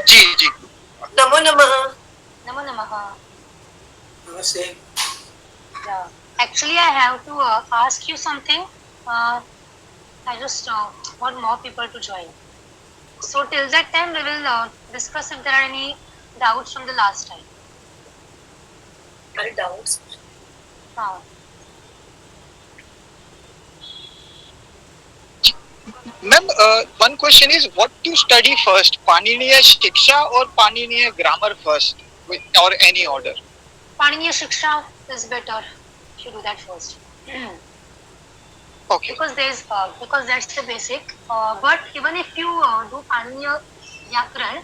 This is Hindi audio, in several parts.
जी जी। नमो नमः। Namo Namaha. नमस्ते। Yeah. Actually, I have to ask you something. I just want more people to join. So till that time, we will discuss if there are any doubts from the last time. Any doubts? Uh, ma'am, one question is what to study first, Paniniya Shiksha और पाणिनीय ग्रामर फर्स्ट, और any order? Paniniya Shiksha is better. You do that first. Okay Because that's the basic. But even if you do Paniniya Vyakaran,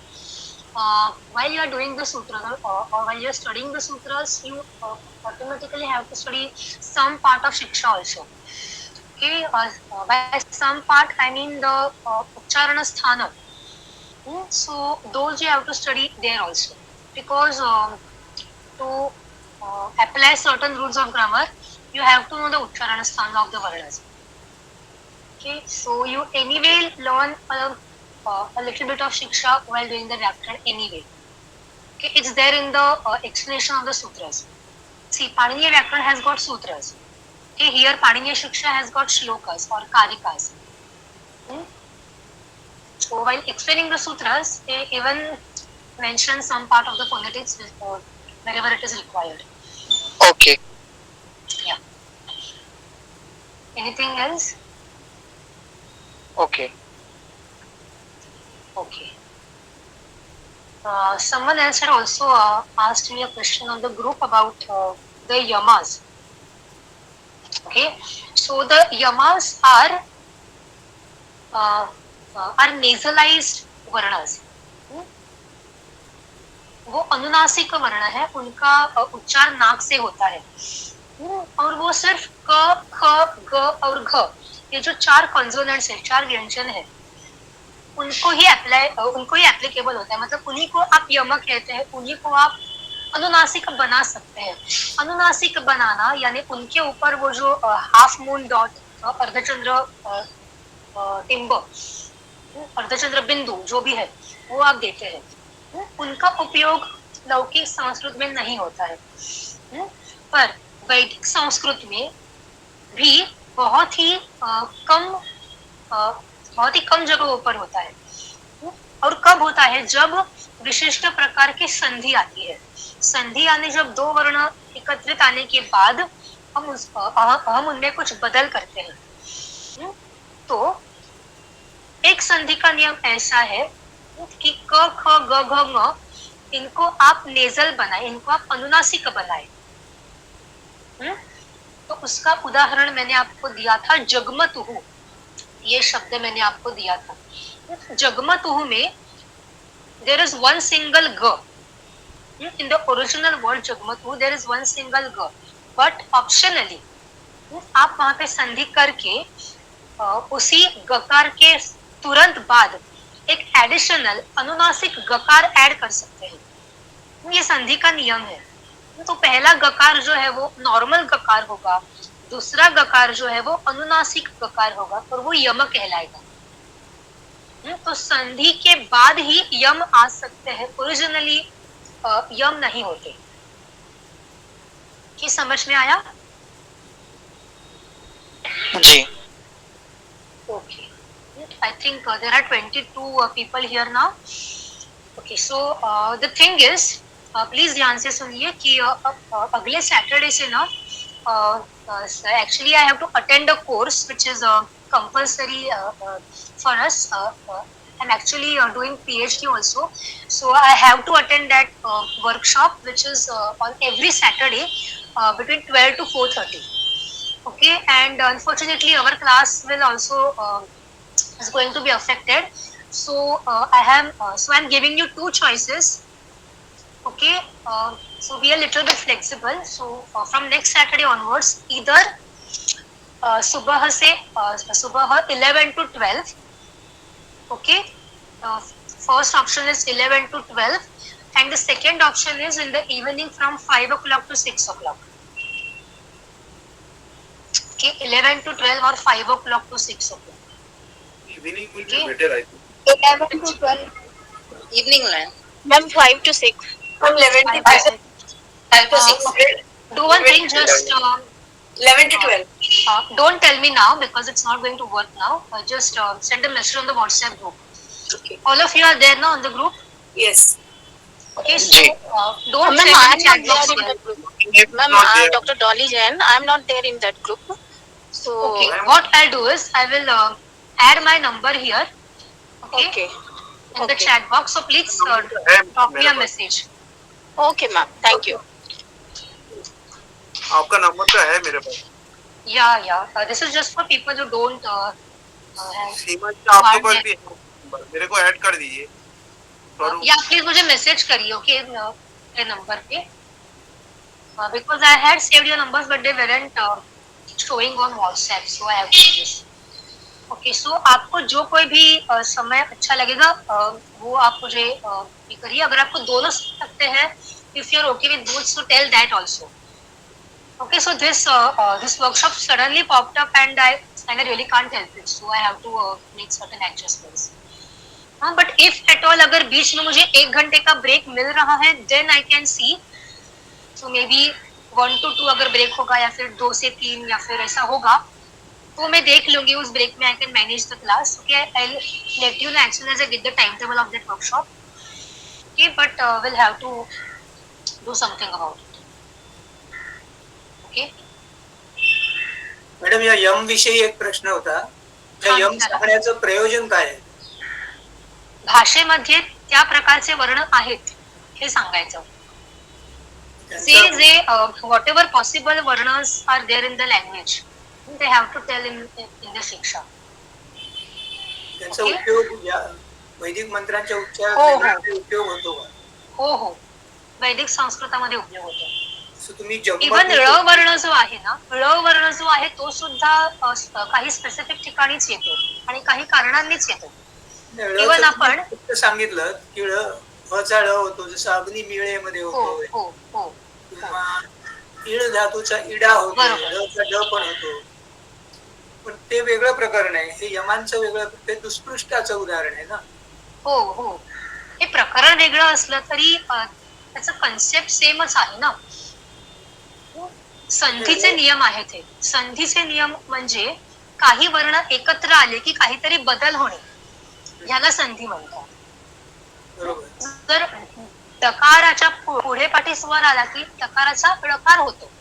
while you are doing the sutras or while you are studying the sutras, you automatically have to study some part of Shiksha also. Okay, by some part I mean the Ucharana Sthana. So those you have to study there also, because to apply certain rules of grammar, you have to know the Ucharana Sthana of the Varnas. Okay, so you anyway learn a little bit of Shiksha while doing the Vyakaran anyway. Okay, it's there in the explanation of the sutras. See, Paniniya Vyakaran has got sutras. Okay, here Paniniya Shiksha has got shlokas or karikas. So while explaining the sutras, they even mention some part of the phonetics wherever it is required. Okay Yeah. Anything else? Okay Okay. Someone else had also asked me a question on the group about the yamas. Okay, so the yamas are nasalized varnas. वो अनुनासिक वर्ण है, उनका उच्चार नाक से होता है, और वो सिर्फ क ख ग और घ, ये जो चार कॉन्सोनेंट्स है, चार व्यंजन है, उनको ही एप्लीकेबल होता है, मतलब उन्हीं को आप यमक कहते हैं, उन्हीं को आप अनुनासिक बना सकते हैं। अनुनासिक बनाना यानी उनके ऊपर वो जो हाफ मून डॉट, अर्धचंद्र टिम्ब, अर्धचंद्र बिंदु जो भी है वो आप देते हैं, उनका उपयोग लौकिक संस्कृत में नहीं होता है, पर वैदिक संस्कृत में भी बहुत ही कम जगहों पर होता है। और कब होता है? जब विशिष्ट प्रकार की संधि आती है। संधि यानी जब दो वर्ण एकत्रित आने के बाद हम उनमें कुछ बदल करते हैं। तो एक संधि का नियम ऐसा है कि क ख ग घ ङ, इनको आप नेजल बनाए, इनको आप अनुनासिक बनाए। तो उसका उदाहरण मैंने आपको दिया था, जगमतुहु, ये शब्द मैंने आपको दिया था। जगमतुहु में there is one single g. In the original word जगमतुहु there is one single g, but optionally आप वहां पे संधि करके उसी गकार के तुरंत बाद एक एडिशनल अनुनासिक गकार ऐड कर सकते हैं। ये संधि का नियम है। तो पहला गकार जो है वो नॉर्मल गकार होगा, दूसरा गकार जो है वो अनुनासिक गकार होगा, और वो यम कहलाएगा। तो संधि के बाद ही यम आ सकते हैं, ओरिजिनली यम नहीं होते। ये समझ में आया? जी। Okay. I think there are 22 people here now. Okay, so the thing is, please ध्यान से सुनिए कि अगले सैटरडे से ना actually I have to attend a course which is compulsory for us. I'm actually doing PhD also, so I have to attend that workshop which is on every Saturday between 12 to 4:30. Okay, and unfortunately our class will also is going to be affected, so I'm giving you two choices. Okay, so be a little bit flexible. So from next Saturday onwards, either सुबह 11 to 12. Okay, first option is 11 to 12, and the second option is in the evening from 5 o'clock to 6 o'clock. Okay, 11 to 12 or 5 o'clock to 6 o'clock. Evening will Okay. be better, I think. 11 to 12. Evening line. Ma'am, 5 to 6. From 11 to 12. 5 to 6. Okay. Do one thing, just 11 to 12. don't tell me now because it's not going to work now. Just send a message on the WhatsApp group. Okay. All of you are there now on the group. Yes. Okay, so don't Ma'am, send I am any chat not box there in there. that group. Ma'am, Dr. Dolly Jain, I am not there in that group. So, Okay, what I'll do is I will add my number here. Okay. okay. In the Okay. chat box. So please drop me a message. Okay, ma'am. Thank you. आपका नंबर तो है मेरे पास. Yeah. This is just for people who don't have. सीमा जी आपके पास भी है नंबर, मेरे को ऐड कर दीजिए. या प्लीज मुझे मैसेज करिए ओके मेरे नंबर पे because I had saved your numbers but they weren't showing on WhatsApp so I have to do this. Okay so आपको जो कोई भी समय अच्छा लगेगा वो आप मुझे ये करिए. अगर आपको दोनों सकते हैं if you are okay with both so tell that also. Okay, so this workshop suddenly popped up and I really can't help it, so I have to make certain adjustments. हाँ, but if at all अगर बीच में मुझे 1 घंटे का ब्रेक मिल रहा है, then I can see. So maybe 1 to 2 अगर ब्रेक होगा या फिर 2 से 3 या फिर ऐसा होगा, तो मैं देख लूंगी उस ब्रेक में. I can manage the class. Okay, I'll let you know as soon as I get the timetable of that workshop. Okay, but we'll have to do something about it. Okay. Madam या यम विषयी एक प्रश्न होता. त्या यम सांगण्याचं प्रयोजन काय आहे? भाषेमध्ये त्या प्रकारचे वर्ण आहेत हे सांगायचं. जे व्हॉट एव्हर पॉसिबल वर्णस are there in the language they have to tell in the shiksha. त्यांचा उपयोग या वैदिक मंत्रांच्या उच्चारात उपयोग होतो का? हो वैदिक संस्कृतामध्ये उपयोग होतो. तुम्ही इव्हन ळ वर्ण जो आहे ना, ळ वर्ण जो आहे तो सुद्धा काही स्पेसिफिक ठिकाणीच येतो आणि काही कारणांनीच येतो. इव्हन आपण सांगितलं की ळचा ळ होतो, जसं अग्निमिळेमध्ये होतो किंवा इळ धातूचा इडा होतो, ळचा ड पण होतो. पण ते वेगळं प्रकरण आहे. हे यमांचं वेगळं, ते दुष्पृष्टाचं उदाहरण आहे ना. हो हे प्रकरण वेगळं असलं तरी त्याचं कन्सेप्ट सेमच आहे ना. संधीचे नियम आहेत हे. संधीचे नियम म्हणजे काही वर्ण एकत्र आले की काहीतरी बदल होणे, ह्याला संधी म्हणतात. जर डकाराच्या पुढे पाठी स्वर आला की डकाराचा ळकार होतो.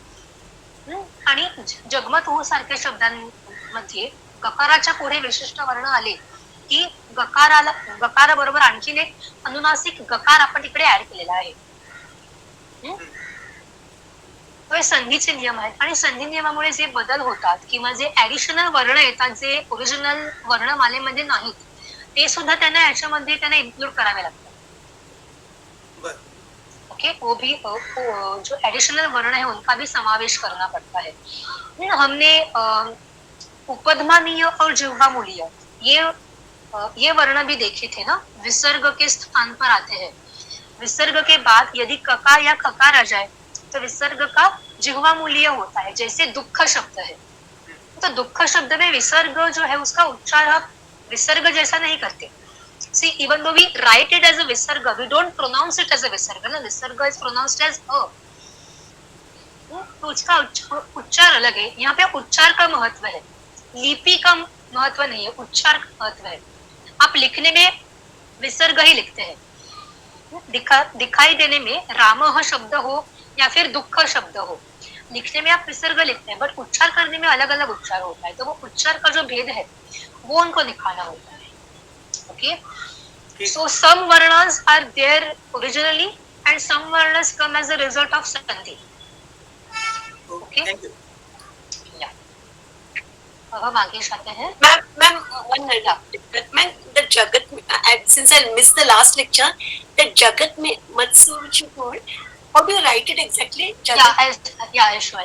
आणि जगमत हो सारख्या शब्दांमध्ये गकाराच्या पुढे विशिष्ट वर्ण आले की गकारा बरोबर आणखीन एक अनुनासिक गकार आपण तिकडे ऍड केलेला आहे. संधीचे नियम आहेत आणि संधी नियमामुळे जे बदल होतात किंवा जे ऍडिशनल वर्ण येतात जे ओरिजिनल वर्णमालेमध्ये नाहीत, ते सुद्धा त्यांना याच्यामध्ये त्यांना इन्क्लूड करावे लागतात. ओके, वो भी जो एडिशनल वर्ण है उनका भी समावेश करना पड़ता है. हमने उपधमानीय और जिह्वामूलीय ये वर्ण भी देखे थे ना, विसर्ग के स्थान पर आते हैं. विसर्ग के बाद यदि ककार या खकार आ जाए तो विसर्ग का जिह्वामूलीय होता है. जैसे दुख शब्द है तो दुख शब्द में विसर्ग जो है उसका उच्चार हम विसर्ग जैसा नहीं करते. See, even though we write it as a visarga, we don't pronounce it as a visarga. ना, visarga is pronounced as a. तो उसका उच्चार अलग है. यहाँ पे उच्चार का महत्व है, लिपि का महत्व नहीं है, उच्चार का महत्व है. आप लिखने में विसर्ग ही लिखते हैं. दिखाई देने में राम शब्द हो या फिर दुख शब्द हो, लिखने में आप विसर्ग लिखते हैं, बट उच्चार करने में अलग अलग उच्चार होता है. तो वो उच्चार का जो भेद है वो उनको दिखाना होता है. Okay, so some varnas are there originally and some varnas come as a result of sandhi. Okay, thank you. Yeah. अब हम आगे जाते हैं. Ma'am, one minute. Ma'am, the Jagat, since I missed the last lecture, the Jagat में Matsu which you told, how do you write it exactly? Jagat? Yeah, I'll show.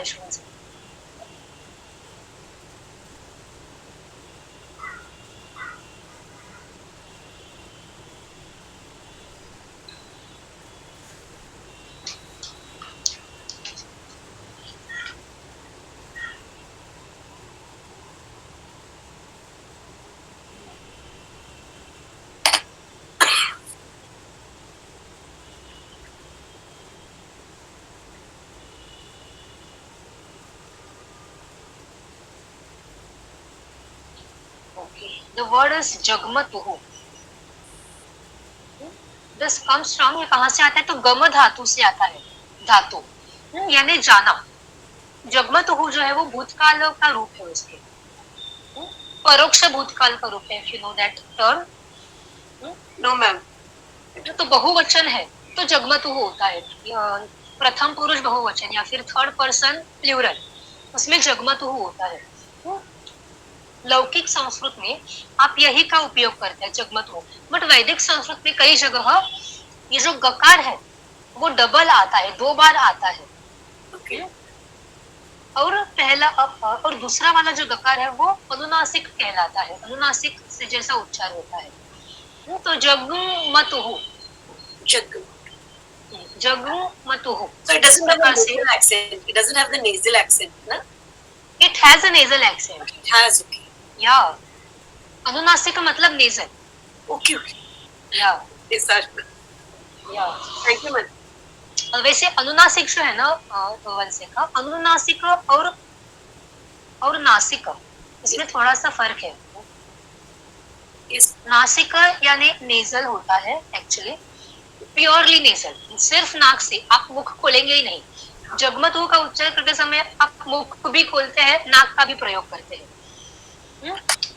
The word is जगमतुः. दिस कम्स फ्रॉम, ये कहाँ से आता है? तो गम धातु से आता है, धातु यानी जाना. जगमतुः जो है वो भूतकाल का रूप है उसके, परोक्ष भूतकाल का रूप है. If you know that term. No ma'am. तो बहुवचन है तो जगमतुः होता है. प्रथम पुरुष बहुवचन या फिर थर्ड पर्सन प्लूरल, उसमें जगमतुः होता है. लौकिक संस्कृत में आप यही का उपयोग करते हैं, जगमतुः. बट वैदिक संस्कृत में कई जगह ये जो गकार है वो डबल आता है, 2 बार आता है. ओके. और पहला और दूसरा वाला जो गकार है वो अनुनासिक कहलाता है, अनुनासिक से जैसा उच्चार होता है. तो जगमतुः, जग. जगमतुः. So it doesn't have a nasal accent. It doesn't have the nasal accent, na? It has a nasal accent. It has, okay. या अनुनासिक का मतलब नेजल. Okay, okay. या Yes, sir. Thank you, ma'am. वैसे अनुनासिक जो है ना, वंशे का अनुनासिक और नासिक, इसमें थोड़ा सा फर्क है. Yes. नासिक यानी नेजल होता है एक्चुअली, प्योरली नेजल, सिर्फ नाक से, आप मुख खोलेंगे ही नहीं. जगमतुः का उच्चारण करते समय आप मुख भी खोलते हैं, नाक का भी प्रयोग करते हैं.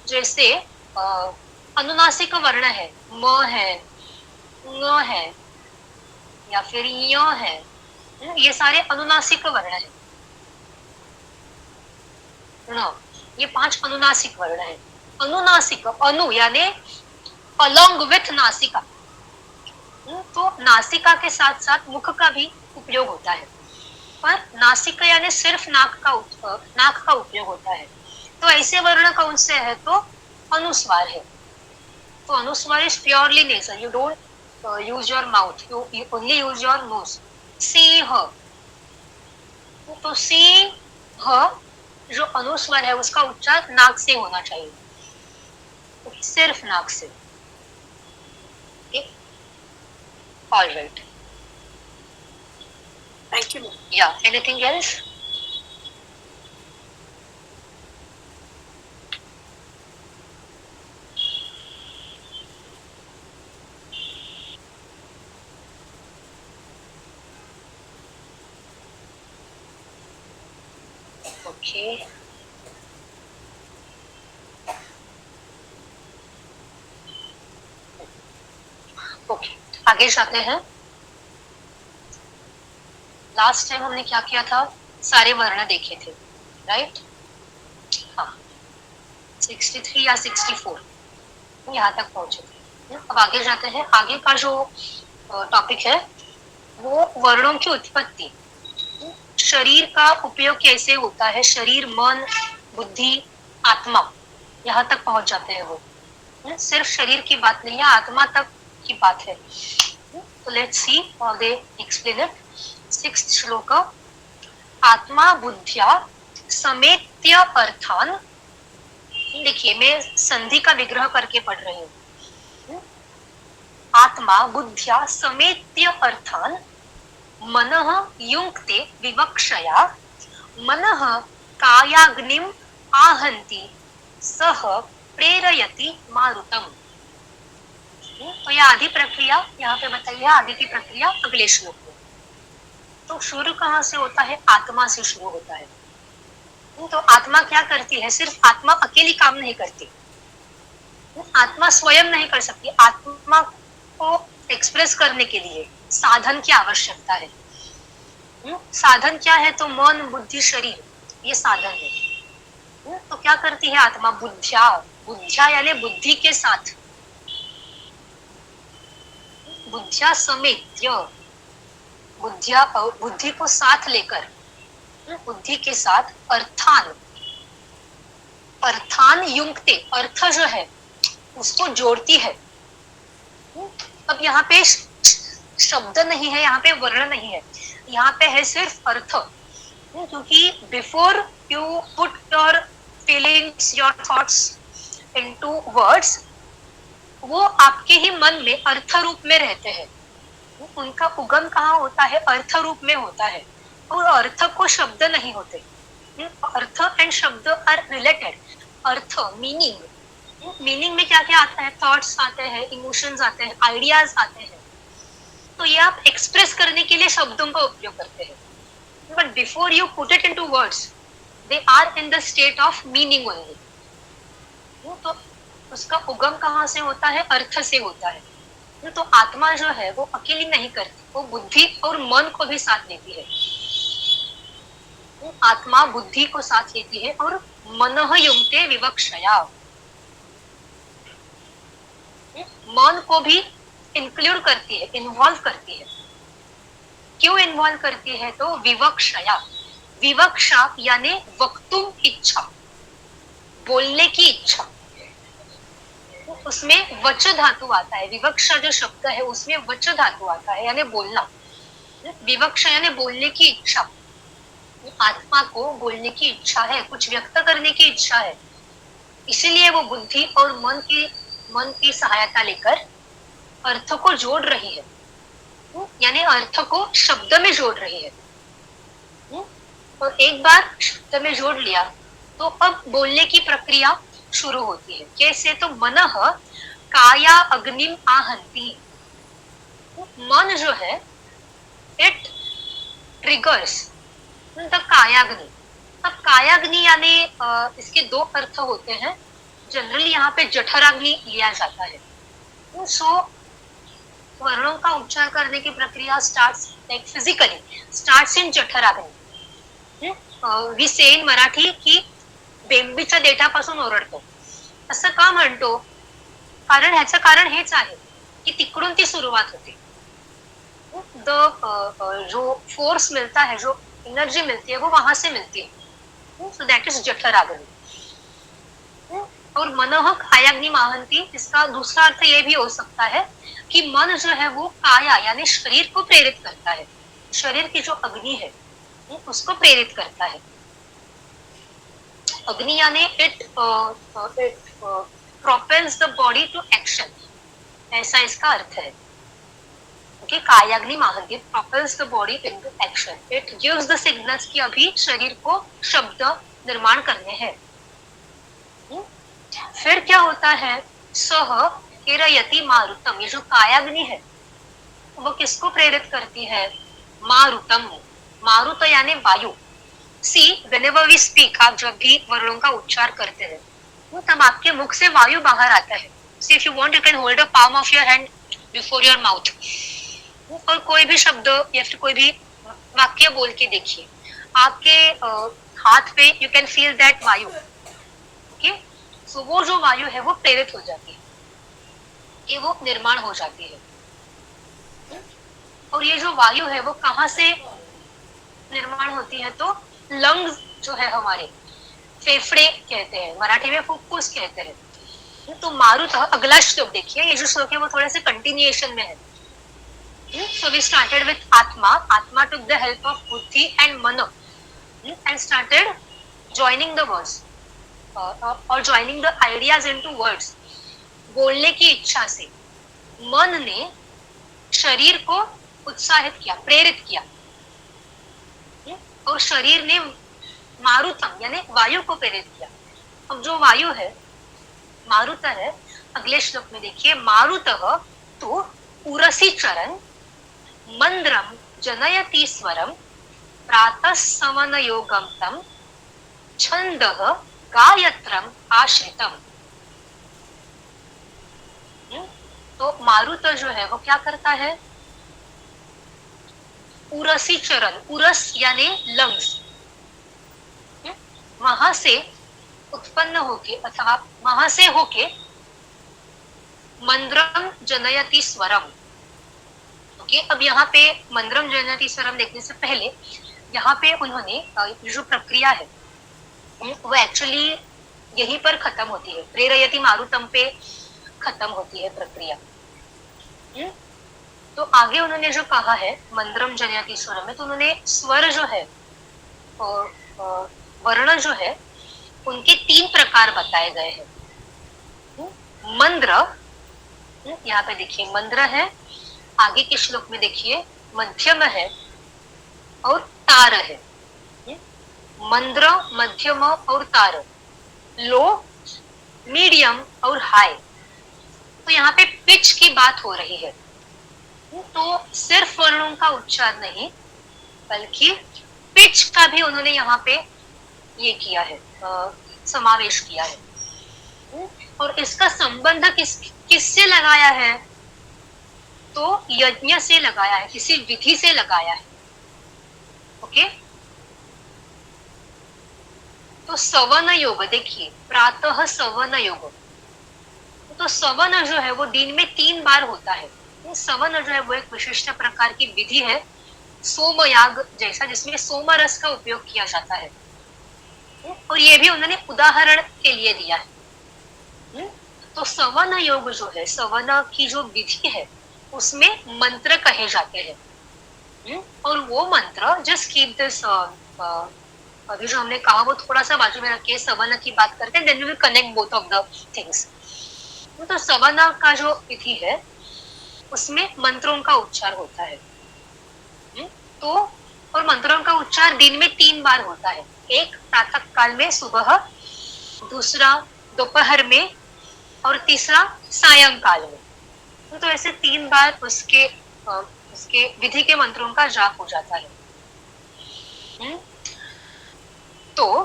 जैसे अनुनासिक वर्ण है, म है, ङ है या फिर य है, ये सारे अनुनासिक वर्ण है. ये 5 अनुनासिक वर्ण है. अनुनासिक, अनु यानी अलोंग विथ नासिका. तो नासिका के साथ साथ मुख का भी उपयोग होता है, पर नासिका यानी सिर्फ नाक का उपयोग होता है. तो ऐसे वर्ण कौन से है? तो अनुस्वार है. तो अनुस्वार is purely nasal. You don't use your mouth, you only use your nose. Singh, तो सिंह जो अनुस्वार है उसका उच्चार नाक से होना चाहिए, सिर्फ नाक से. All right. Thank you, ma'am. Yeah. Anything else? Okay. Okay. आगे जाते हैं. लास्ट टाइम हमने क्या किया था? सारे वर्ण देखे थे, राइट? हाँ, 63 या 64 यहाँ तक पहुंचे थे. अब आगे जाते हैं. आगे का जो टॉपिक है वो वर्णों की उत्पत्ति, शरीर का उपयोग कैसे होता है, शरीर, मन, बुद्धि, आत्मा, यहाँ तक पहुंच जाते हैं वो. सिर्फ शरीर की बात नहीं है, आत्मा तक की बात है. तो let's see how they explain it. 6th श्लोक. आत्मा बुद्ध्या समेत्य अर्थान. देखिए मैं संधि का विग्रह करके पढ़ रही हूँ. आत्मा बुद्ध्या समेत्य अर्थान मनः युङ्क्ते विवक्षया मनः कायाग्निम आहन्ति सह प्रेरयति मारुतम. तो यह आदि प्रक्रिया यहाँ पे बताइए, आदि की प्रक्रिया अगले श्लोक में. तो शुरू कहाँ से होता है? आत्मा से शुरू होता है. तो आत्मा क्या करती है? सिर्फ आत्मा अकेली काम नहीं करती, आत्मा स्वयं नहीं कर सकती. आत्मा को एक्सप्रेस करने के लिए साधन की आवश्यकता है. साधन क्या है? तो मन, बुद्धि, शरीर, ये साधन है. तो क्या करती है आत्मा? बुद्ध्या, बुद्ध्या यानी बुद्धि के साथ, बुद्ध्या समेत्य, बुद्धि को साथ लेकर, बुद्धि के साथ अर्थान, अर्थान युंक्ते, अर्थ जो है उसको जोड़ती है. अब यहाँ पे शब्द नहीं है, यहाँ पे वर्ण नहीं है, यहाँ पे है सिर्फ अर्थ. क्योंकि before you put your feelings, your thoughts into words, वो आपके ही मन में अर्थ रूप में रहते हैं. उनका उगम कहाँ होता है? अर्थ रूप में होता है. और अर्थ को शब्द नहीं होते. अर्थ एंड शब्द आर रिलेटेड. अर्थ मीनिंग मीनिंग में क्या क्या आता है, थॉट्स आते हैं, इमोशंस आते हैं, आइडियाज आते हैं, तो ये आप एक्सप्रेस करने के लिए शब्दों का उपयोग करते हैं, but before you put it into words they are in the state of meaning only. तो उसका उगम कहाँ से होता है, अर्थ से होता है। तो आत्मा जो है वो अकेली नहीं करती, वो बुद्धि और मन को भी साथ लेती है। आत्मा बुद्धि को साथ लेती है और मनः युंक्ते विवक्षया, मन को भी इंक्लूड करती है, इन्वॉल्व करती है। क्यों इन्वॉल्व करती है, तो विवक्षया, विवक्षा यानी वक्तुम इच्छा, बोलने की इच्छा, उसमें वच धातु आता है। विवक्षा जो शब्द है उसमें वच धातु आता है, यानी बोलना। विवक्षा यानी बोलने की इच्छा, आत्मा को बोलने की इच्छा है, कुछ व्यक्त करने की इच्छा है, इसीलिए वो बुद्धि और मन की सहायता लेकर अर्थ को जोड़ रही है, यानी अर्थ को शब्द में जोड़ रही है। और एक बार शब्द में जोड़ लिया तो अब बोलने की प्रक्रिया शुरू होती है। कैसे, तो मनः काया अग्निम आहंति, मन जो है इट ट्रिगर्स द कायाग्नि। अब कायाग्नि यानी इसके दो अर्थ होते हैं, जनरली यहाँ पे जठराग्नि लिया जाता है। सो वर्णों का उच्चार करने की प्रक्रिया starts like physically starts in jatharagni. We say in Marathi की बेंबीच्या देठापासून ओरडतो, असं का म्हणतो, कारण ह्याचं कारण हेच आहे की तिकडून ती सुरुवात होते। जो फोर्स मिलता है, जो एनर्जी मिलती है वो वहां से मिलती है। So that is jatharagni. और मनः कायाग्नि आहंति, इसका दूसरा अर्थ ये भी हो सकता है कि मन जो है वो काया यानी शरीर को प्रेरित करता है, शरीर की जो अग्नि है उसको प्रेरित करता है। अग्नि यानी it propels the body to action, ऐसा इसका अर्थ है। ओके, कायाग्नि आहंति propels the body into action, it gives the signals कि अभी शरीर को शब्द निर्माण करने हैं। फिर क्या होता है, सह किरयति मारुतम, ये जो कायाग्नि है वो किसको प्रेरित करती है, मारुतम, मारुत यानी वायु। सी व्हेनेवर वी स्पीक, आप जब भी वर्णों का उच्चार करते हैं तब आपके मुख से वायु बाहर आता है। See if you want you can hold a palm of your hand before your mouth, और कोई भी शब्द या फिर कोई भी वाक्य बोल के देखिए, आपके हाथ पे यू कैन फील दैट वायु। ओके, सो वो जो वायु है वो प्रेरित हो जाती है, ये वो निर्माण हो जाती है। और ये जो वायु है वो कहाँ से निर्माण होती है, तो लंग्स जो है हमारे, फेफड़े कहते हैं, मराठी में फुफ्फुस कहते हैं। तो मारुत, अगला श्लोक देखिए, ये जो श्लोक है वो थोड़े से कंटिन्यूएशन में है। So we started with Atma. Atma took the help of Buddhi and Mano and started joining the words or joining the ideas into words. बोलने की इच्छा से मन ने शरीर को उत्साहित किया, प्रेरित किया, और शरीर ने मारुतम यानी वायु को प्रेरित किया। अब जो वायु है मारुत है, अगले श्लोक में देखिए, मारुतः तो उरसी चरण मंद्रम जनयति स्वरम प्रातः समनयोगम तम छंदः गायत्रम आश्रितम। तो मारुत जो है वो क्या करता है, उरसी चरण, उरस यानी लंग्स, वहां से उत्पन्न होके अथवा वहां से होके मंद्रम जनयति स्वरम। ओके, अब यहाँ पे मंद्रम जनयति स्वरम देखने से पहले यहाँ पे उन्होंने जो प्रक्रिया है वो एक्चुअली यहीं पर खत्म होती है, प्रेरयति मारुतम पे खत्म होती है प्रक्रिया। तो आगे उन्होंने जो कहा है मंद्रम जनयति स्वरम में, तो उन्होंने स्वर जो है और वर्ण जो है उनके 3 प्रकार बताए गए हैं। मंद्र, यहाँ पे देखिए मंद्र है, आगे के श्लोक में देखिए मध्यम है और तार है। मंद्र, मध्यम और तार, लो मीडियम और हाई। तो यहाँ पे पिच की बात हो रही है, तो सिर्फ वर्णों का उच्चार नहीं बल्कि पिच का भी उन्होंने यहाँ पे ये किया है, समावेश किया है। और इसका संबंध किससे लगाया है? तो यज्ञ से लगाया है, किसी विधि से लगाया है। ओके, तो सवन योग देखिए, प्रातः सवन योग, तो सवन जो है वो दिन में 3 बार होता है। सवन जो है वो एक विशिष्ट प्रकार की विधि है, सोमयाग जैसा, जिसमें सोमरस का उपयोग किया जाता है। और ये भी उन्होंने उदाहरण के लिए दिया है। तो सवन योग जो है, सवन की जो विधि है उसमें मंत्र कहे जाते हैं। और वो मंत्र, जस्ट कीप दिस, अभी जो हमने कहा वो थोड़ा सा बाजू में रखिए, सवन की बात करते हैं, then we will connect both of the things. तो सवन का जो विधि है उसमें मंत्रों का उच्चार होता है। तो और मंत्रों का उच्चार दिन में 3 बार होता है, एक प्रातः काल में सुबह, दूसरा दोपहर में और तीसरा सायंकाल में। तो ऐसे 3 बार उसके विधि के मंत्रों का जाप हो जाता है। तो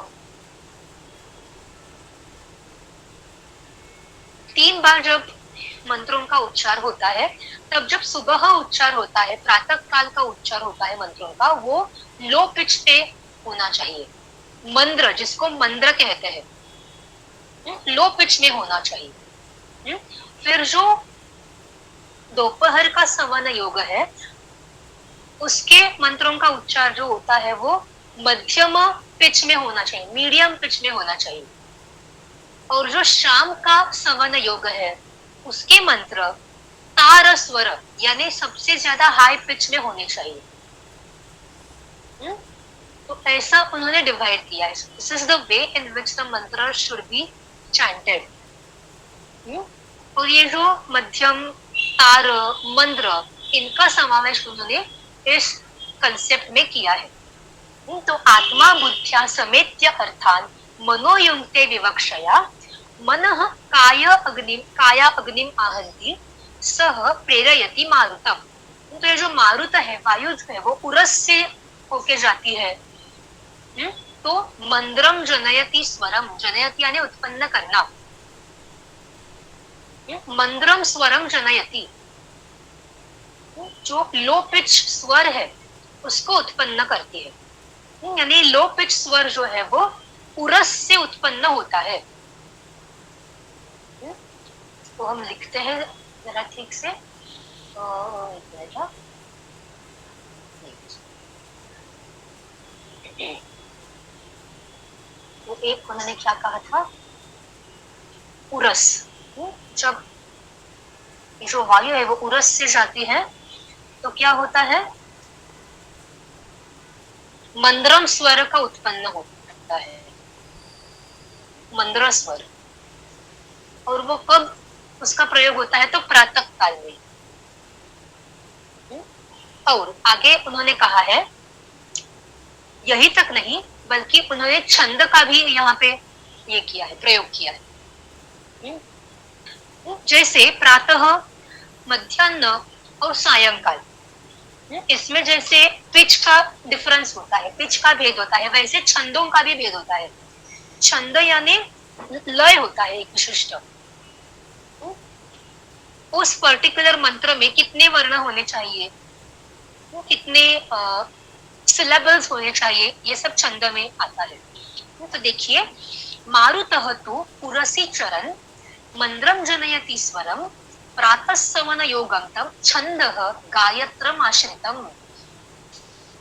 3 बार जब मंत्रों का उच्चार होता है, तब जब सुबह उच्चार होता है, प्रातः काल का उच्चार होता है मंत्रों का, वो लो पिच पे होना चाहिए। मंद्र, जिसको मंद्र कहते हैं, लो पिच में होना चाहिए। फिर जो दोपहर का सवन योग है उसके मंत्रों का उच्चार जो होता है वो मध्यम पिच में होना चाहिए, मीडियम पिच में होना चाहिए। और जो शाम का सवन योग है उसके मंत्र तार स्वर, यानी सबसे ज्यादा हाई पिच में होने चाहिए। तो ऐसा उन्होंने डिवाइड किया है। This is the way in which the मंत्र शुड बी चैंटेड। और ये जो मध्यम, तार, मंत्र, इनका समावेश उन्होंने इस कंसेप्ट में किया है। तो आत्मा बुद्ध्या समेत्य अर्थान मनोयुक्ते विवक्षया मनः काया अग्निम आहंति सह प्रेरयति मारुतम। तो ये जो मारुत है, वायु जो है वो उरस से होके जाती है। तो मंद्रम जनयति स्वरम, जनयति यानी उत्पन्न करना, मंद्रम स्वरम जनयति, जो लो पिच स्वर है उसको उत्पन्न करती है। यानी लो पिच स्वर जो है वो उरस से उत्पन्न होता है। तो हम लिखते हैं जरा ठीक से, तो एक उन्होंने क्या कहा था, उरस, जब जो वायु है वो उरस से जाती है तो क्या होता है, मंद्रम स्वर का उत्पन्न होता है, मंद्र स्वर। और वो कब उसका प्रयोग होता है, तो प्रातः काल में। और आगे उन्होंने कहा है, यही तक नहीं बल्कि उन्होंने छंद का भी यहाँ पे ये किया है, प्रयोग किया है। जैसे प्रातः, मध्याह्न और सायंकाल, इसमें जैसे पिच का डिफरेंस होता है, पिच का भेद होता है, वैसे छंदों का भी भेद होता है। छंद यानी लय होता है एक विशिष्ट, उस पर्टिकुलर मंत्र में कितने वर्ण होने चाहिए, कितने सिलेबल्स होने चाहिए, ये सब छंद में आता है। तो देखिए, मारुतः तु पुरसी चरण मंद्रम जनयति स्वरम प्रातः सवन योगंतम छंदः गायत्रम आश्रितम।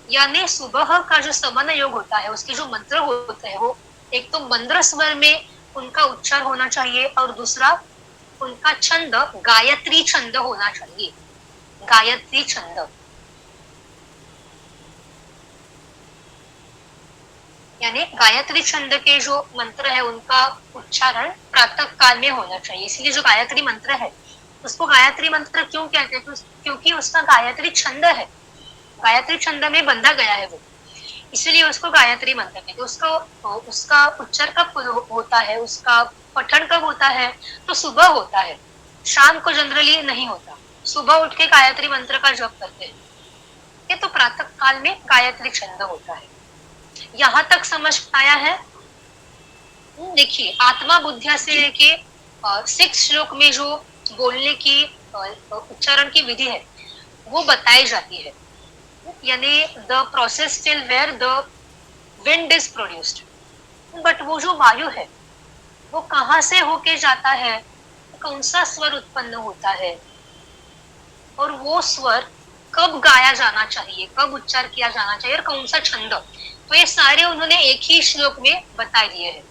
यानी सुबह का जो सवन योग होता है उसके जो मंत्र होते हैं वो एक तो मंद्र स्वर में उनका उच्चार होना चाहिए और दूसरा उनका छंद गायत्री छंद होना चाहिए, गायत्री छंद। यानी गायत्री छंद के जो मंत्र है उनका उच्चारण प्रातः काल में होना चाहिए। इसलिए जो गायत्री मंत्र है उसको गायत्री मंत्र क्यों कहते हैं, क्योंकि उसका गायत्री छंद है, गायत्री छंद में बंधा गया है वो, इसलिए उसको गायत्री मंत्र कहते हैं। उसको उसका उच्चार कब होता है, उसका पठन कब होता है, तो सुबह होता है, शाम को जनरली नहीं होता। सुबह उठ के गायत्री मंत्र का जप करते हैं, ये तो प्रातः काल में गायत्री छंद होता है। यहाँ तक समझ आया है? देखिए, आत्मा बुद्धिया से लेके 6 श्लोक में जो बोलने की उच्चारण की विधि है वो बताई जाती है, यानी the process till where the wind is produced. But वो जो वायु है वो कहाँ से होके जाता है, कौन सा स्वर उत्पन्न होता है, और वो स्वर कब गाया जाना चाहिए, कब उच्चार किया जाना चाहिए, और कौन सा छंद, तो ये सारे उन्होंने एक ही श्लोक में बता दिए हैं।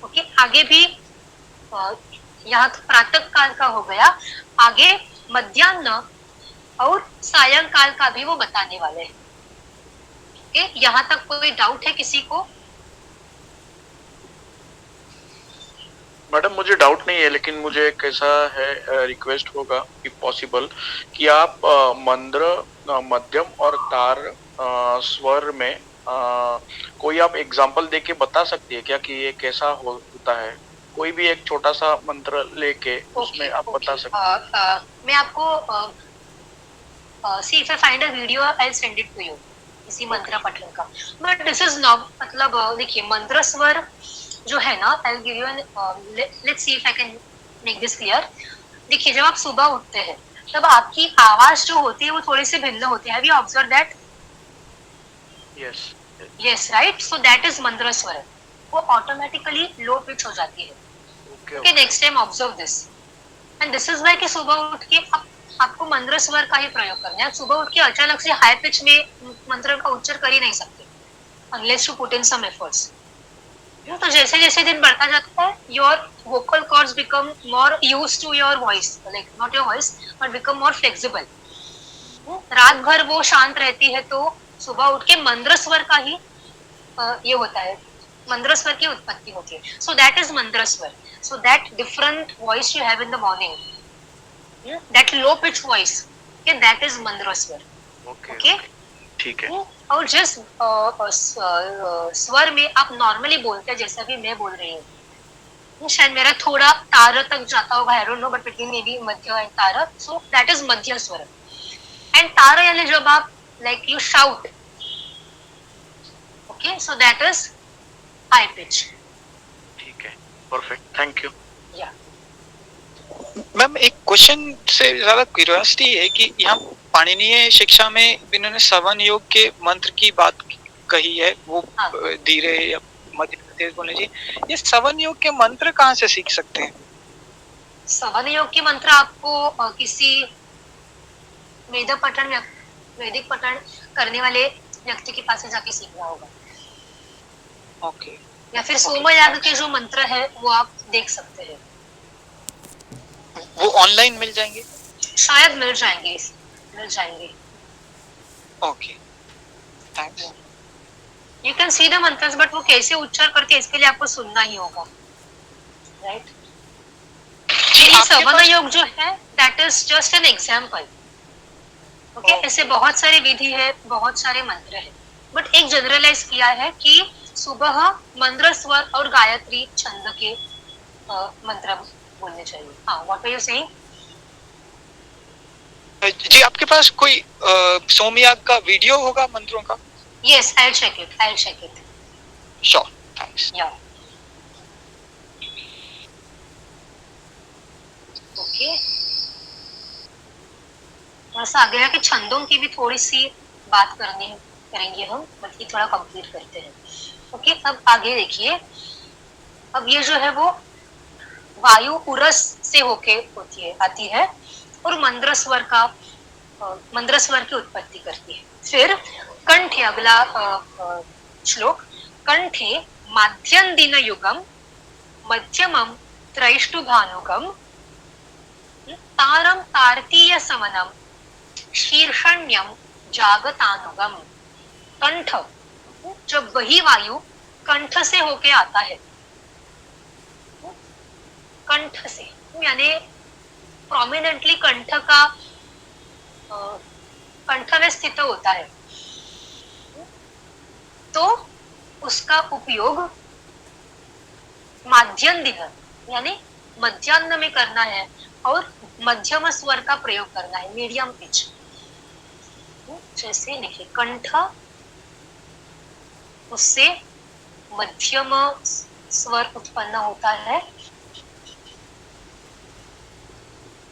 ओके, आगे भी यहाँ तो प्रातः काल का हो गया, आगे मध्याह्न और सायंकाल का भी वो बताने वाले हैं। ओके, यहाँ तक कोई डाउट है किसी को? मैडम मुझे डाउट नहीं है, लेकिन मुझे एक ऐसा है रिक्वेस्ट होगा कि पॉसिबल कि आप मंद्र, मध्यम और तार स्वर में कोई आप एग्जांपल देके बता सकती है क्या कि ये कैसा होता है? कोई भी एक छोटा सा मंत्र लेके उसमें आप बता सकते हैं। मैं आपको see if I find a video I'll send it to you इसी मंत्र पठन का। बट दिस इज नॉट, मतलब देखिए मंत्र स्वर जो है ना, I'll give you an let's see if I can make this clear। देखिए, जब आप सुबह उठते हैं तब आपकी आवाज जो होती है वो थोड़ी सी भिन्न होती है। Have you observed that? Yes. Yes, right? So that is मंत्र स्वर, वो ऑटोमेटिकली लो पिच हो जाती है। Okay, next time observe this and this is why कि सुबह उठ के आपको मंत्र स्वर का ही प्रयोग करना है। आप सुबह उठ के अचानक से हाई पिच में मंत्र का उच्चार कर ही नहीं सकते unless you put in some efforts। तो जैसे जैसे दिन बढ़ता जाता है your vocal cords become more used to your voice, like not your voice but become more flexible। रात भर वो शांत रहती है तो सुबह उठ के मंत्र स्वर का ही ये होता है, मंत्र स्वर की उत्पत्ति होती है। सो दैट इज मंत्र स्वर। So that different voice you have in the morning, that low pitch voice, that is मंत्र स्वर। ओके, ठीक है। और जिस स्वर में आप नॉर्मली बोलते हैं, जैसा भी मैं बोल रही हूँ, शायद मेरा थोड़ा तार तक जाता होगा, I don't know, but between may be Madhya and तार, सो दैट इज मध्य स्वर। एंड तार यानी जब आप like you shout, okay, so that is high pitch. ठीक है, परफेक्ट, थैंक यू। या मैम, एक क्वेश्चन से ज्यादा क्यूरियोसिटी है कि यहाँ पाणिनीय शिक्षा में इन्होंने सवन योग के मंत्र की बात कही है, वो धीरे या मध्य तेज बोलने जी, ये सवन योग के मंत्र कहाँ से सीख सकते हैं? सवन योग के मंत्र आपको किसी वैदिक पठन करने वाले व्यक्ति के पास जाके सीखना होगा। ओके। या फिर सोमयाग के जो मंत्र है वो आप देख सकते हैं। वो ऑनलाइन मिल जाएंगे? शायद मिल जाएंगे। Okay, thanks. You can see the मंत्रस, but वो कैसे उच्चार करते हैं इसके लिए आपको सुनना ही होगा, राइट? ये सवन योग जो है that is just an example. Okay, ऐसे बहुत सारे विधि है, बहुत सारे मंत्र है, बट एक जनरलाइज किया है कि सुबह मंत्र स्वर और गायत्री छंद के मंत्र बोलने चाहिए। हाँ, व्हाट आर यू सेइंग? जी, आपके पास कोई सोमयाग का वीडियो होगा मंत्रों का? Yes, I will check it. Sure, thanks. या ओके, बस आगे जाके छंदों की भी थोड़ी सी बात करेंगे हम, बल्कि थोड़ा कंप्लीट करते हैं। ओके, अब आगे देखिए, अब ये जो है वो वायु उरस से होके आती है और मंत्र स्वर की उत्पत्ति करती है। फिर कंठे, अगला श्लोक, कंठे माध्यम दिन युगम मध्यमम त्रैष्टुभानुगम तारम तारतीय समनम शीर्षण्यम जागतानुगम। कंठ, जब वही वायु कंठ से होके आता है, कंठ से यानी प्रोमिनेंटली कंठ में स्थित होता है, तो उसका उपयोग माध्यम दिन यानी मध्याह्न में करना है और मध्यम स्वर का प्रयोग करना है, मीडियम पिच। जैसे लिखिए कंठ, उससे मध्यम स्वर उत्पन्न होता है,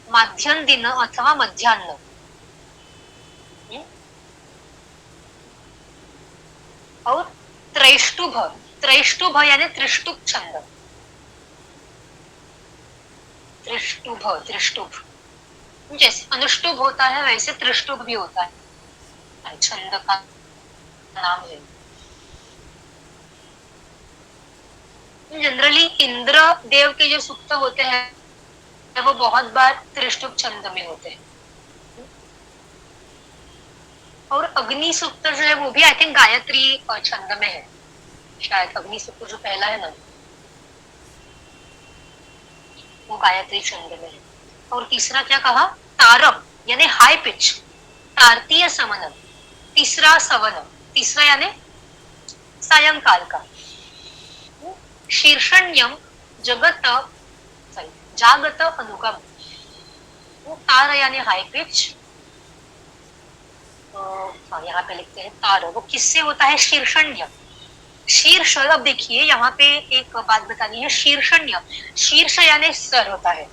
माध्यम दिन अथवा मध्याह्न। और त्रैष्टुभ, त्रैष्टुभ यानी त्रिष्टुप छंद, त्रिष्टुभ, त्रिष्टुभ जैसे अनुष्टुभ होता है वैसे त्रिष्टुभ भी होता है, छंद का नाम है। जनरली इंद्र देव के जो सूक्त होते हैं वो बहुत बार त्रिष्टुप छंद में होते हैं, और अग्नि सूक्त जो है वो भी आई थिंक गायत्री छंद में है, शायद अग्नि सूक्त जो पहला है ना वो गायत्री छंद में है। और तीसरा क्या कहा, तारम यानी हाई पिच, तारतीय समनम, तीसरा सवनम, तीसरा यानी सायंकाल का। शीर्षण्यम जगत जागत अनुगम, तार यानी हाई पिच, यहाँ पे लिखते हैं तार, वो किससे होता है, शीर्षण्य। शीर्ष, अब देखिए यहाँ पे एक बात बतानी है, शीर्षण्य, शीर्ष यानी सर होता है,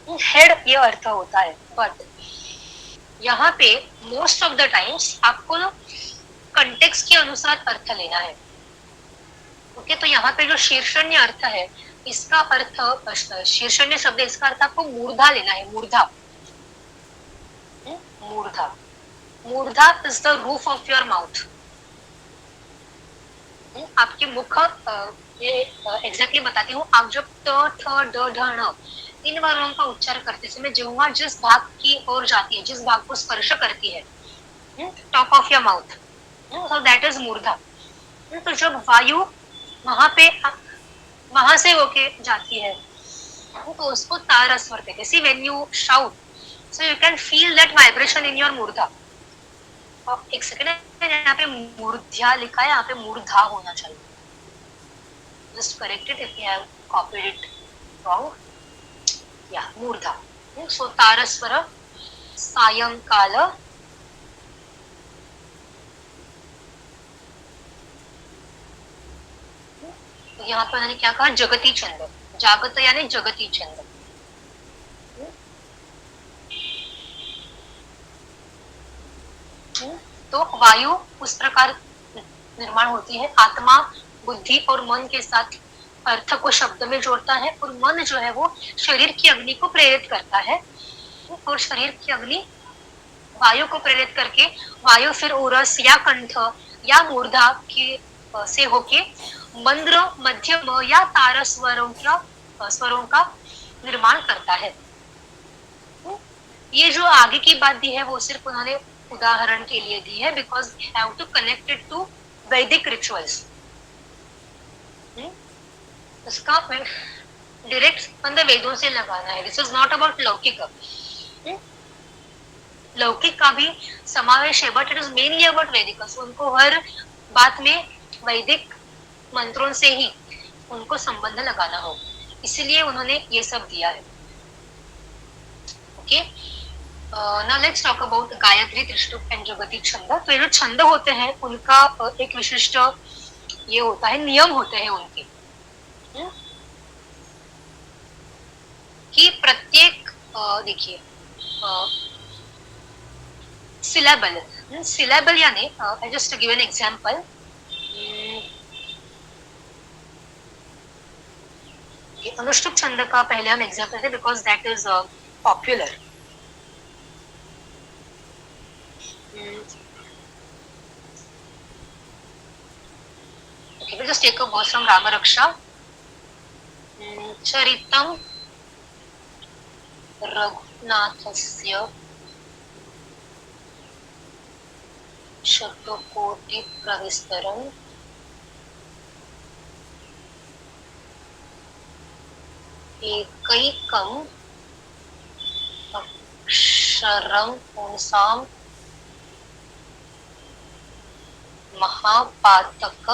हेड ये अर्थ होता है, बट यहाँ पे मोस्ट ऑफ द टाइम्स आपको ना कंटेक्स्ट के अनुसार अर्थ लेना है। ओके, तो यहाँ पे जो शीर्षण्य अर्थ है इसका अर्थ, शीर्षण्य शब्द इसका अर्थ आपको मूर्धा लेना है, मूर्धा, मूर्धा, murdha is the roof of your mouth. आपके मुख, ये एग्जैक्टली बताती हूँ, आप जब त थ ड ढ ण इन वर्णों का उच्चार करते समय जिह्वा जिस भाग की ओर जाती है, जिस भाग को स्पर्श करती है, top of your mouth, so that is murdha. तो जब वायु वहां से होके जाती है तो उसको तार स्वर कहते हैं। See when you shout, so you can feel that vibration in your murdha. एक सेकंड, यहाँ पे मूर्ध्या लिखा है, यहाँ पे मूर्धा होना चाहिए, just correct it if you have copied it wrong, या मूर्धा। सो तार स्वर सायंकाल यहाँ पर मैंने क्या कहा, जगती छंद, जागत यानी जगती छंद। तो वायु उस प्रकार निर्माण होती है, आत्मा बुद्धि और मन के साथ अर्थ को शब्द में जोड़ता है, और मन जो है वो शरीर की अग्नि को प्रेरित करता है, और शरीर की अग्नि वायु को प्रेरित करके वायु फिर उरस या कंठ या मूर्धा के से होके मंद्र, मध्यम या तार स्वरों का निर्माण करता है। ये जो आगे की बात दी है वो सिर्फ उन्होंने उदाहरण के लिए दी है, because we have to connect it to Vedic rituals. इसका डायरेक्ट संबंध वेदों से लगाना है। दिस इज नॉट अबाउट लौकिक, लौकिक का भी समावेश है, but it is mainly about वैदिक। उनको हर बात में वैदिक मंत्रों से ही उनको संबंध लगाना हो, इसलिए उन्होंने ये सब दिया है। Okay, now let's talk about Gayatri, Trishtup and Jagati chhand. तो ये जो छंद होते हैं उनका एक विशिष्ट ये होता है, नियम होते हैं उनके, कि प्रत्येक देखिए सिलेबल, सिलेबल यानी I just give an example, Anushtup छंद का पहले हम एग्जांपल थे because that is popular. Okay, we'll just take a verse from Rama Raksha. Charitam Raghunathasya Shatakoti Pravistaram Ekaikam Aksharam Punsam महापातक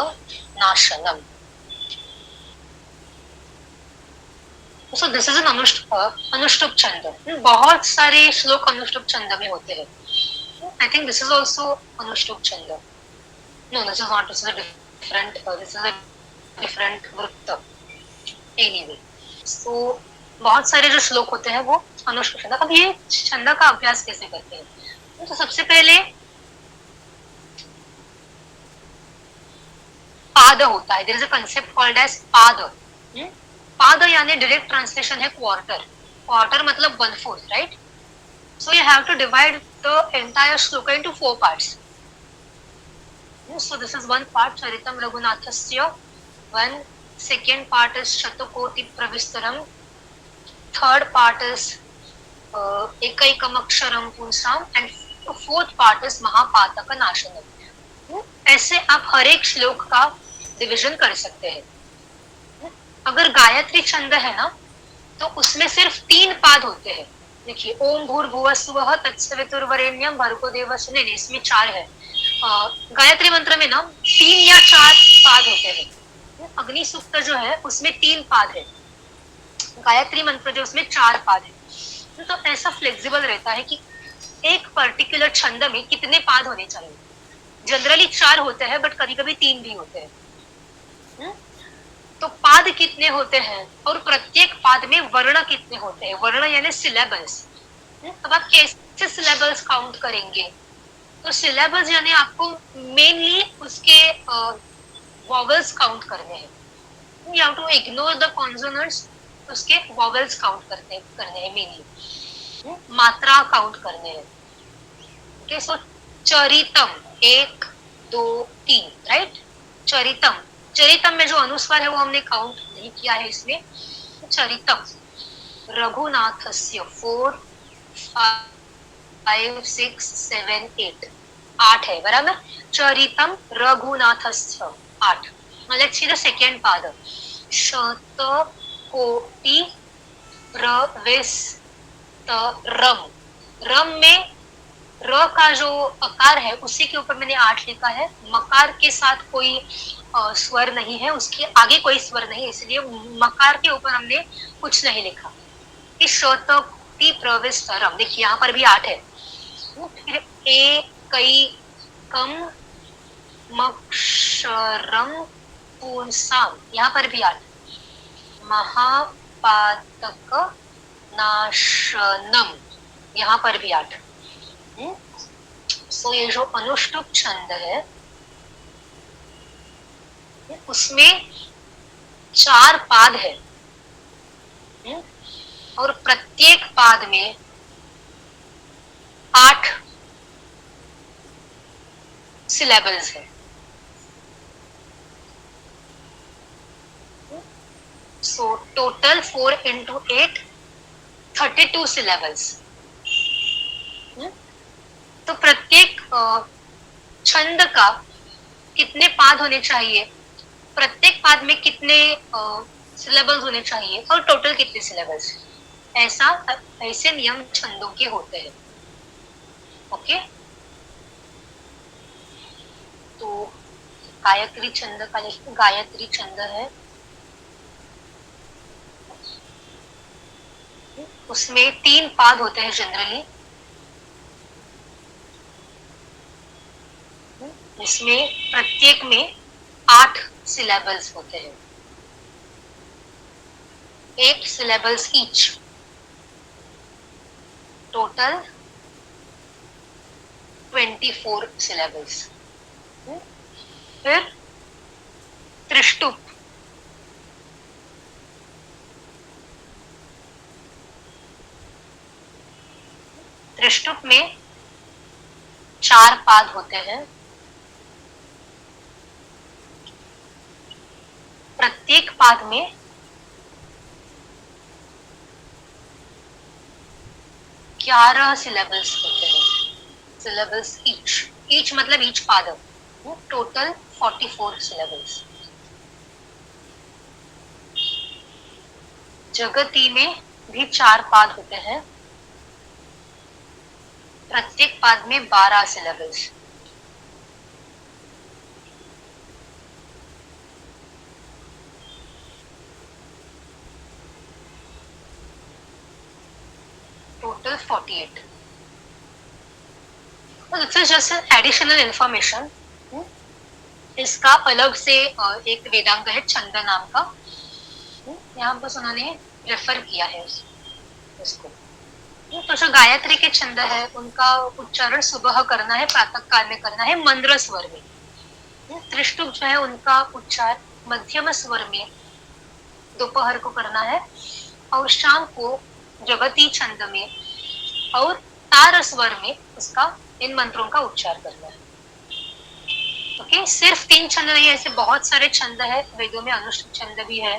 नाशनम. So this is an अनुष्टुप छंद. बहुत सारे श्लोक अनुष्टुप छंद में होते हैं. I think this is also अनुष्टुप छंद. No, this is not. This is a different. This is a different वृत्त. Anyway, so बहुत सारे जो श्लोक होते हैं वो अनुष्टुप छंद. अब ये छंद का अभ्यास कैसे करते हैं? तो सबसे पहले पाद होता है. There is a concept called as pada. पाद यानी डायरेक्ट ट्रांसलेशन है क्वार्टर. क्वार्टर मतलब 1/4, right? So you have to divide the entire shloka into 4 parts. So this is one part, Charitam Raghunathasya. One second part is Shatakoti Pravistaram. Third part is Ekaikam Aksharam Punsam, and fourth part is Mahapataka Nashanam. ऐसे आप हर एक श्लोक का डिवीजन कर सकते हैं. अगर गायत्री छंद है ना, तो उसमें सिर्फ 3 पाद होते हैं. देखिए, ओम भूर्भुवः स्वः तत्सवितुर्वरेण्यं भर्गो देवस्य. नहीं, इसमें 4 है. गायत्री मंत्र में ना 3 या 4 पाद होते हैं. अग्नि सूक्त जो है उसमें 3 पाद है. गायत्री मंत्र जो उसमें 4 पाद है. तो ऐसा फ्लेक्सिबल रहता है कि एक पर्टिकुलर छंद में कितने पाद होने चाहिए. जनरली 4 होते हैं, बट कभी कभी 3 भी होते हैं. तो पाद कितने होते हैं और प्रत्येक पाद में वर्ण कितने होते हैं. वर्ण यानी सिलेबल्स. अब आप कैसे सिलेबल्स काउंट करेंगे? तो सिलेबल्स यानी आपको मेनली उसके वॉवेल्स काउंट करने हैं. You have to ignore the consonants. उसके वॉवेल्स काउंट करने हैं मेनली. मात्रा काउंट करने हैं. ओके, सो चरितम 1 2 3, राइट? चरितम. चरितम में जो अनुस्वार है वो हमने काउंट नहीं किया है इसमें. चरितम रघुनाथस्य 4 5 6 7 8 8 है, बराबर. चरितम रघुनाथस्य 8. लेट्स सी द सेकंड पाद. शतकोटि प्रविस्तरम. रम में र का जो अकार है उसी के ऊपर मैंने 8 लिखा है. मकार के साथ कोई स्वर नहीं है, उसके आगे कोई स्वर नहीं, इसलिए मकार के ऊपर हमने कुछ नहीं लिखा. कि शतकोटि प्रविस्तरम. देखिए यहाँ पर भी 8 है. फिर एकैकम मक्षरम पुंसाम. यहाँ पर भी 8. महापातक नाशनम. यहाँ पर भी 8. सो ये जो अनुष्टुप छंद है उसमें 4 पाद है. और प्रत्येक पाद में 8 सिलेबल्स है. So total 4 into 8 32 syllables. तो प्रत्येक छंद का कितने पाद होने चाहिए, प्रत्येक पाद में कितने सिलेबल्स होने चाहिए और टोटल कितने सिलेबल्स. ऐसे नियम छंदों के होते हैं. ओके, तो गायत्री छंद का गायत्री छंद है. उसमें 3 पाद होते हैं जनरली. इसमें प्रत्येक में 8 सिलेबल्स होते हैं. 8 syllables each. Total 24 syllables. फिर त्रिष्टुप. त्रिष्टुप में 4 पाद होते हैं. प्रत्येक पाद में 11 सिलेबल्स होते हैं. सिलेबल्स ईच मतलब ईच पाद. Total 44 syllables. जगती में भी 4 पाद होते हैं. प्रत्येक पाद में 12 syllables. 48. So this is just an additional information. इसका अलग से एक वेदांग है छंद नाम का, यहाँ बस उन्होंने रेफर किया है इसको। तो जो गायत्री के छंद है उनका उच्चारण सुबह करना है, प्रातः काल में करना है मंद्र स्वर में। त्रिष्टुप जो है उनका उच्चार मध्यम स्वर में दोपहर को करना है, और शाम को जगती छंद में और तार स्वर में उसका इन मंत्रों का उच्चार करना है। ओके, सिर्फ 3 छंद नहीं, ऐसे बहुत सारे छंद है वेदों में। अनुष्टुप छंद भी है,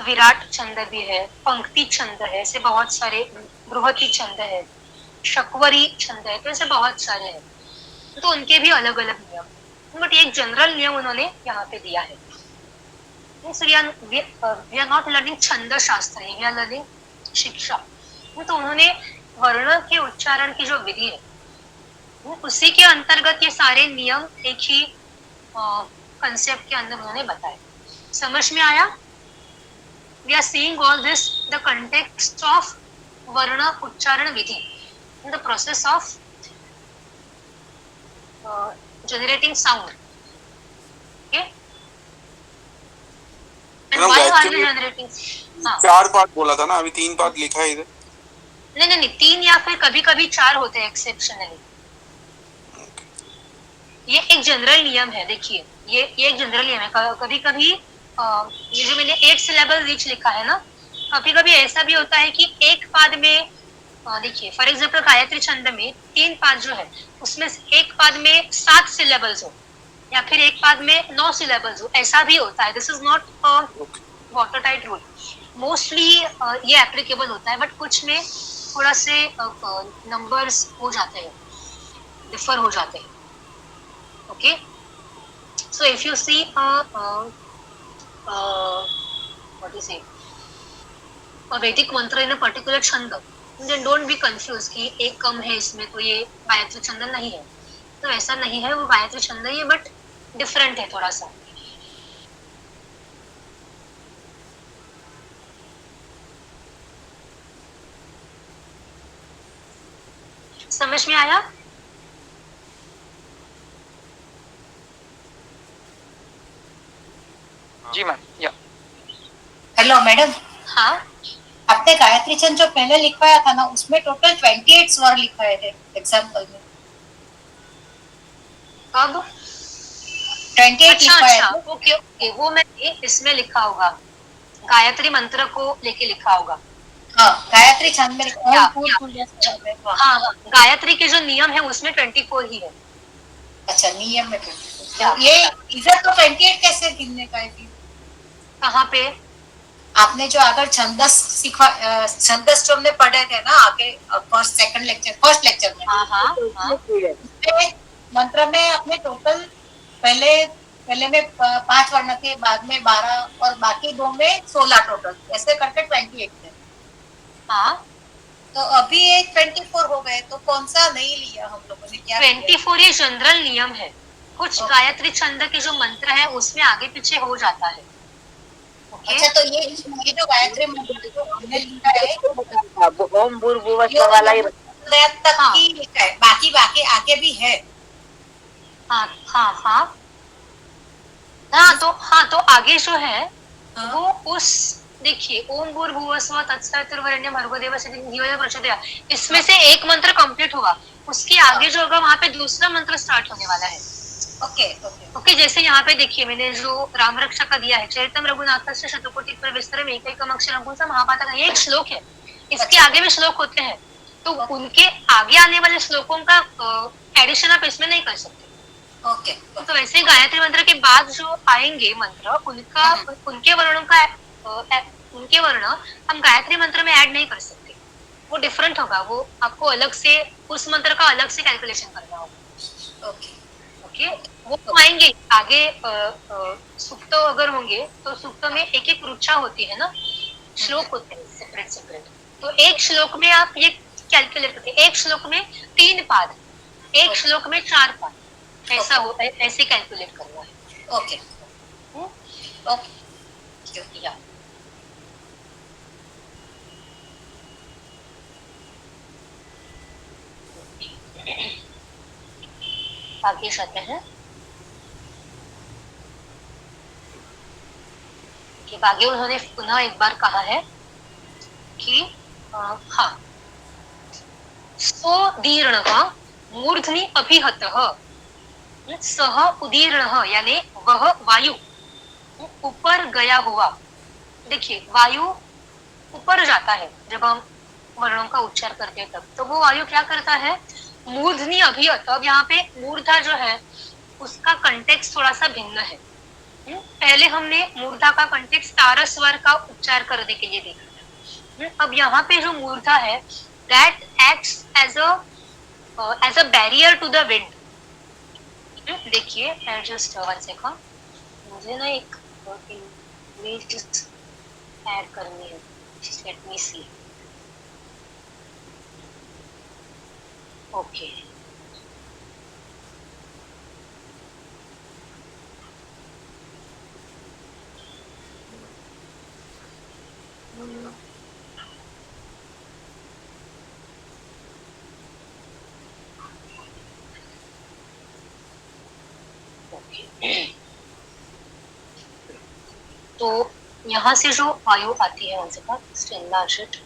विराट छंद भी है, पंक्ति छंद है, ऐसे बहुत सारे, बृहति छंद है, शक्वरी छंद है, तो ऐसे बहुत सारे हैं। तो उनके भी अलग अलग नियम, बट एक जनरल नियम उन्होंने यहाँ पे दिया है। वी आर नॉट लर्निंग छंद शास्त्र, वी आर लर्निंग शिक्षा। तो उन्होंने वर्ण के उच्चारण की जो विधि है उसी के अंतर्गत ये सारे नियम एक ही कंसेप्ट के अंदर उन्होंने बताए। समझ में आया? We are seeing all this the context of varna uchcharan vidhi in the process of generating sound. Okay, and why are we generating? 4 part बोला था ना, अभी 3 पार्ट लिखा है इधर। नहीं, 3 या फिर कभी कभी 4 होते हैं एक्सेप्शनली। ये एक जनरल नियम है, देखिए ये एक जनरल नियम है। कभी कभी ये जो मैंने 8 सिलेबल रीच लिखा है ना, कभी कभी ऐसा भी होता है कि एक पाद में, देखिए फॉर एग्जांपल गायत्री छंद में 3 पाद जो है उसमें एक पाद में 7 सिलेबल्स हो या फिर एक पाद में 9 सिलेबल्स हो, ऐसा भी होता है। This is not water tight rule, mostly ये एप्लीकेबल होता है, बट कुछ में थोड़ा से नंबर्स हो जाते हैं, डिफर हो जाते हैं। Okay, so if you see what do you say, a Vedic mantra in a particular छंद, then don't be confused कि एक कम है इसमें तो ये गायत्री छंद नहीं है। तो ऐसा नहीं है, वो गायत्री छंद ही है, बट डिफरेंट है थोड़ा सा। समझ में आया? जी मैम, या हेलो मैडम। हाँ, आपने गायत्री छंद जो पहले लिखवाया था ना, उसमें टोटल 28 स्वर लिखवाए थे एग्जाम्पल में। कब? 28 लिखवाए थे। ओके ओके, वो मैंने इसमें लिखा होगा, गायत्री मंत्र को लेके लिखा होगा। हाँ, गायत्री छंद में लिखा है। हाँ, गायत्री के जो नियम है उसमें 24 ही है। अच्छा, नियम में 24। ये इधर तो 28 कैसे गिनने का है? कहाँ पे? आपने जो अगर छंदस जो हमने पढ़े थे ना आगे फर्स्ट लेक्चर में, हाँ, मंत्र में अपने टोटल पहले में 5 वर्ण थे, बाद में 12 और बाकी 2 में 16 टोटल, ऐसे करके 28 थे। हाँ, तो अभी ये 24 हो गए, तो कौन सा नहीं लिया हम लोगों ने? क्या 24 ये जनरल नियम है। कुछ गायत्री छंद के जो मंत्र है उसमें आगे पीछे हो जाता है। अच्छा, तो ये जो गायत्री मंत्र जो हमने लिखा है ओम भूर्भुवस्सुः वाला ही तक ही लिखा है, बाकी आगे भी है। हाँ, तो आगे जो है वो उस, देखिए ओम भूर्भुवस्सुः तत्सवितुर्वरेण्यं भर्गो देवस्य धीमहि धियो यो न प्रचोदयात्, इसमें से एक मंत्र कंप्लीट हुआ, उसके आगे जो होगा वहां पे दूसरा मंत्र स्टार्ट होने वाला है। ओके, जैसे यहाँ पे देखिए मैंने जो राम रक्षा का दिया है, चरितम रघुनाथस्य शतकोटि प्रविस्तरम् एकैकम् अक्षरं पुंसां महापातकम्, ये एक श्लोक है, इसके आगे भी श्लोक होते हैं, तो उनके आगे आने वाले श्लोकों का एडिशन आप इसमें नहीं कर सकते। ओके, तो वैसे गायत्री मंत्र के बाद जो आएंगे मंत्र, उनके वर्ण हम गायत्री मंत्र में ऐड नहीं कर सकते, वो डिफरेंट होगा, वो आपको अलग से उस मंत्र का अलग से कैलकुलेशन करना होगा। ओके, वो आएंगे आगे। सूक्त अगर होंगे तो सूक्त में एक एक रुचा होती है ना, श्लोक होते हैं सेपरेट, तो एक श्लोक में आप ये कैलकुलेट करते हैं, एक श्लोक में 3 पाद, एक श्लोक में 4 पाद, ऐसा हो, ऐसे कैलकुलेट करना है। ओके, आगे जाते हैं। आगे उन्होंने पुनः एक बार कहा है कि हाँ, सोदीर्णः मूर्धनि अभिहतः सह उदीर्णः, यानी वह वायु ऊपर गया हुआ। देखिए वायु ऊपर जाता है जब हम वर्णों का उच्चार करते हैं तब, तो वो वायु क्या करता है, मूर्धनि अभिहत। अब यहाँ पे मूर्धा जो है उसका कंटेक्स्ट थोड़ा सा भिन्न है। पहले हमने मूर्धा का कंटेक्स्ट तार स्वर का उच्चार करने के लिए देखा था। अब यहाँ पे जो मूर्धा है that acts as a barrier to the wind. देखिए जस्ट वन सेकंड, मुझे ना एक इमेज ऐड करनी है, लेट मी सी। ओके, तो यहाँ से जो वायु आती है उनसे का enlarge it।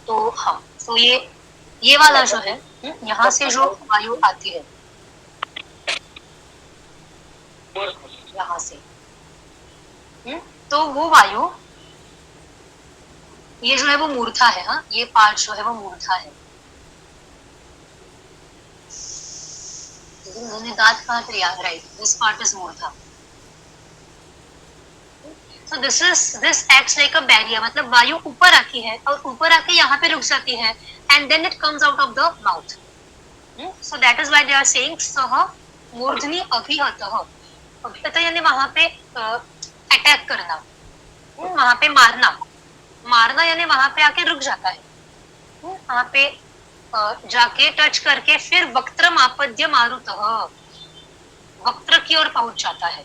तो हाँ, तो ये वाला जो है, यहाँ से जो वायु आती है यहाँ से, तो वो वायु, ये जो है वो मूर्धा है। हाँ, ये पार्ट जो है वो मूर्धा है। उन्होंने दांत काट लिया, right, this part is murdha. So this acts like a barrier, मतलब वायु ऊपर आती है और ऊपर आके यहाँ पे रुक जाती है and then it comes out of the mouth. So that is why they are saying सह मूर्धनि अभिहतः। अभिहतः यानी वहाँ पे अटैक करना, वहाँ पे मारना यानी वहाँ पे आके रुक जाता है, वहाँ पे जाके टच करके फिर वक्त्रम आपद्य मारुतः, वक्त्र की ओर पहुंच जाता है।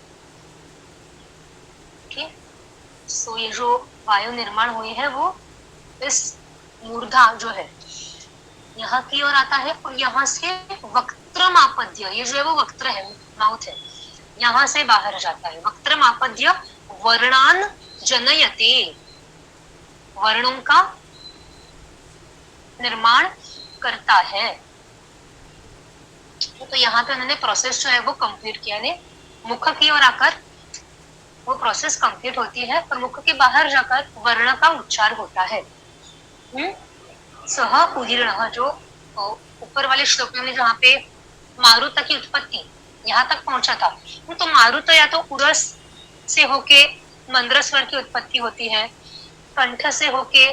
ओके, सो ये जो वायु निर्माण हुई है वो इस मूर्धा जो है यहाँ की ओर आता है और यहाँ से वक्त्रम आपद्य, ये जो है वो वक्त्र है, माउथ है, यहाँ से बाहर जाता है। वक्त्रम आपद्य वर्णान जनयते, वर्णों का निर्माण करता है। तो यहाँ पे उन्होंने प्रोसेस जो है वो कंप्लीट किया, ने मुख की ओर आकर वो प्रोसेस कंप्लीट होती है और मुख के बाहर जाकर वर्ण का उच्चार होता है। सह उदीर्णः, जो ऊपर वाले श्लोक में जहाँ पे मारुत की उत्पत्ति यहाँ तक पहुंचा था, तो मारुत या तो उरस से होके मंद्र स्वर की उत्पत्ति होती है, कंठ से होके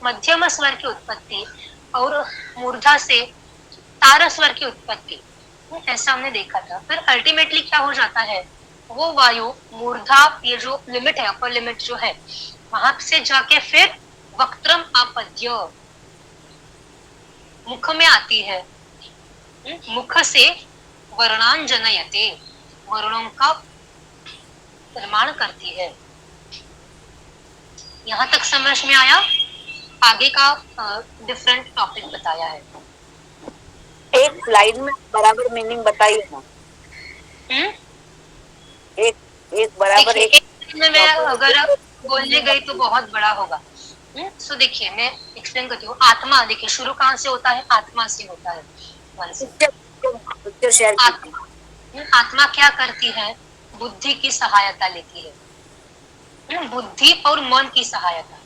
मध्यम स्वर की उत्पत्ति और मूर्धा से तार स्वर की उत्पत्ति, ऐसा हमने देखा था। फिर अल्टीमेटली क्या हो जाता है, वो वायु मूर्धा, ये जो लिमिट है, अपर लिमिट जो है, वहां से जाके फिर वक्त्रम आपद्य मुख में आती है, मुख से वर्णान जनयते, वर्णों का निर्माण करती है। यहाँ तक समझ में आया? आगे का डिफरेंट टॉपिक बताया है। एक स्लाइड में बराबर मीनिंग बताइए ना। एक बराबर एक में मैं अगर बोलने गई तो बहुत बड़ा होगा। सो देखिए मैं एक्सप्लेन करती हूँ। आत्मा, देखिए शुरू कहाँ से होता है, आत्मा से होता है। आत्मा क्या करती है, बुद्धि की सहायता लेती है, बुद्धि और मन की सहायता।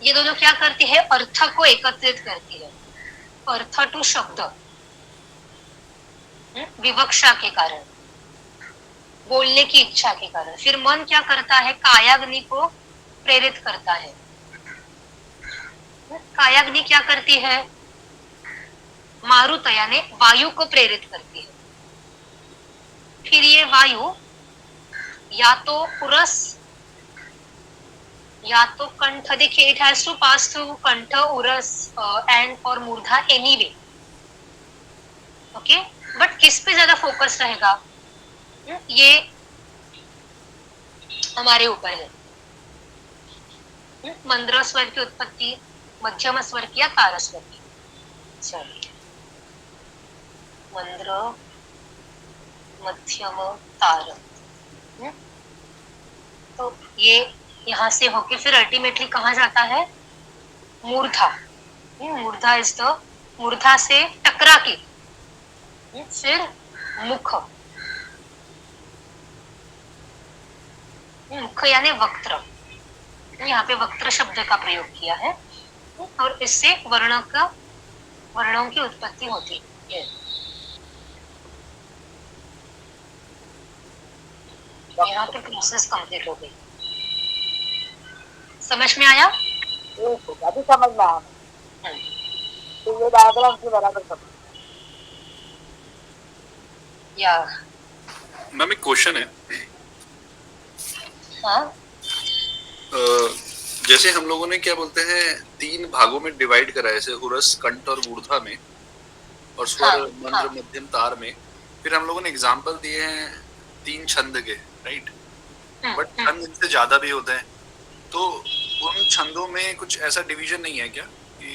ये दोनों क्या करती है, अर्थ को एकत्रित करती है, अर्थ टू शब्द, विवक्षा के कारण, बोलने की इच्छा के कारण। फिर मन क्या करता है, कायाग्नि को प्रेरित करता है। कायाग्नि क्या करती है, मारुत यानी वायु को प्रेरित करती है। फिर ये वायु या तो उरस या तो कंठ, देखिए it has to pass through कंठ, उरस एंड और मूर्धा एनीवे। ओके, बट किस पे ज्यादा फोकस रहेगा ये हमारे ऊपर है। मंद्र स्वर की उत्पत्ति, मध्यम स्वर की या तार स्वर की। चलिए, मंद्र, मध्यम, तार। तो ये यहाँ से होके फिर अल्टीमेटली कहाँ जाता है? मूर्धा। मूर्धा इज द, मूर्धा से टकरा के फिर मुख, मुख यानी वक्त्र। यहाँ पे वक्त्र शब्द का प्रयोग किया है और इससे वर्णों की उत्पत्ति होती है। यहाँ पे प्रोसेस कंप्लीट हो गई। समझ में आया? अभी समझ में आया। तो ये डायग्राम की बराबर समझ। या मैम एक क्वेश्चन है। हाँ, जैसे हम लोगों ने क्या बोलते हैं 3 भागों में डिवाइड करा है, जैसे उरस, कंठ और मूर्धा में, और स्वर, मंद्र, मध्यम, तार में। फिर हम लोगों ने एग्जांपल दिए हैं 3 छंद के, राइट? बट छंद इनसे ज्यादा भी होते हैं, तो उन छंदों में कुछ ऐसा डिवीजन नहीं है क्या कि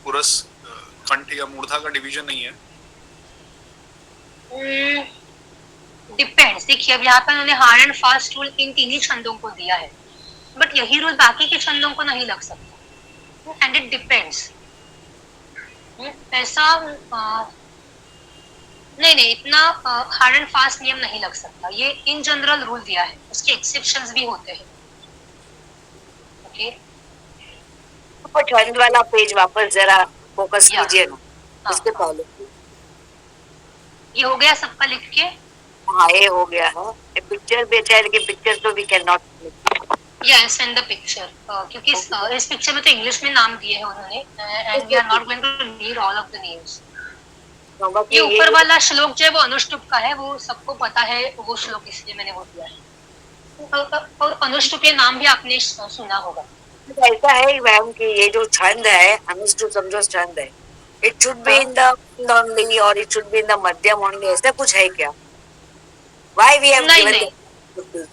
उरस, कंठ या मूर्धा का डिवीजन नहीं है? डिपेंड्स। देखिए, अब यहाँ पर उन्होंने hard and fast rule in 3 ही छंदों को दिया है, बट यही रूल बाकी के छंदों को नहीं लग सकता। And it depends. ऐसा नहीं, इतना हार्ड एंड फास्ट नियम नहीं लग सकता। ये इन जनरल रूल दिया है, उसके एक्सेप्शंस भी होते हैं। ओके, तो छंद वाला पेज वापस जरा फोकस कीजिए ना, इसके पहले। ये हो गया सबका लिख के? हाँ, ये हो गया है। पिक्चर भी अच्छा है, लेकिन पिक्चर तो we can not. Yes, and the picture, क्योंकि इस पिक्चर में तो इंग्लिश में नाम दिए हैं उन्होंने, and we are not going to read all of the names. ये ऊपर वाला श्लोक जो है वो अनुष्टुप का है, वो सबको पता है वो श्लोक, इसलिए मैंने वो दिया है। और अनुष्टुप ये नाम भी आपने सुना होगा। ऐसा है मैम कि ये जो छंद है, अनुष्टुप समझो छंद है, it should be in the only और it should be in the madhyam only, ऐसा कुछ है क्या? Why we have given?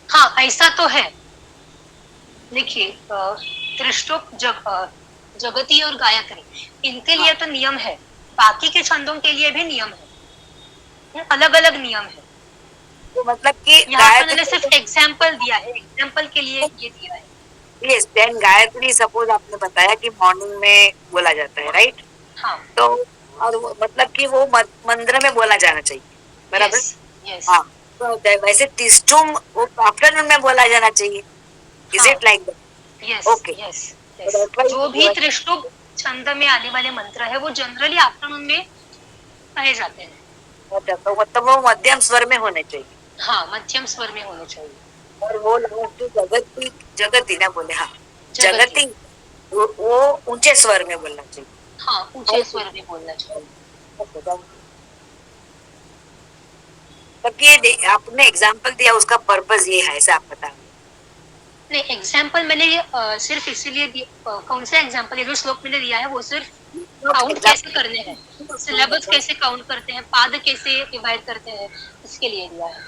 हाँ, ऐसा तो है। देखिए, त्रिष्टुप, जगती और गायत्री, इनके लिए तो नियम है, बाकी के छंदों के लिए भी नियम है, अलग अलग नियम है। तो मतलब कि यहाँ पर मैंने सिर्फ एग्जाम्पल दिया है, एग्जाम्पल के लिए ये दिया है। यस, देन गायत्री सपोज आपने बताया कि मॉर्निंग में बोला जाता है, राइट? हाँ, तो और मतलब कि वो मंत्र में बोला जाना चाहिए, बराबर? यस। हाँ, तो वैसे तिष्ठुम वो आफ्टरनून में बोला जाना चाहिए। Is it like that? Yes, okay, yes. जो भी त्रिष्टुप छंद में आने वाले मंत्र है वो जनरली आफ्टरनून में कहे जाते हैं। अच्छा, तो मतलब वो मध्यम स्वर में होने चाहिए। हाँ, मध्यम स्वर में होने चाहिए। और वो जगती ना बोले, हाँ जगती, वो ऊंचे स्वर में बोलना चाहिए। हाँ, ऊंचे स्वर में बोलना चाहिए। तब ये आपने एग्जांपल दिया, उसका पर्पस ये है, ऐसा आप बता? नहीं, एग्जाम्पल मैंने सिर्फ इसीलिए दिया। कौन सा एग्जाम्पल? ये जो श्लोक मैंने दिया है वो सिर्फ काउंट कैसे करने हैं, सिलेबस कैसे काउंट करते हैं, पाद कैसे डिवाइड करते हैं, इसके लिए दिया है।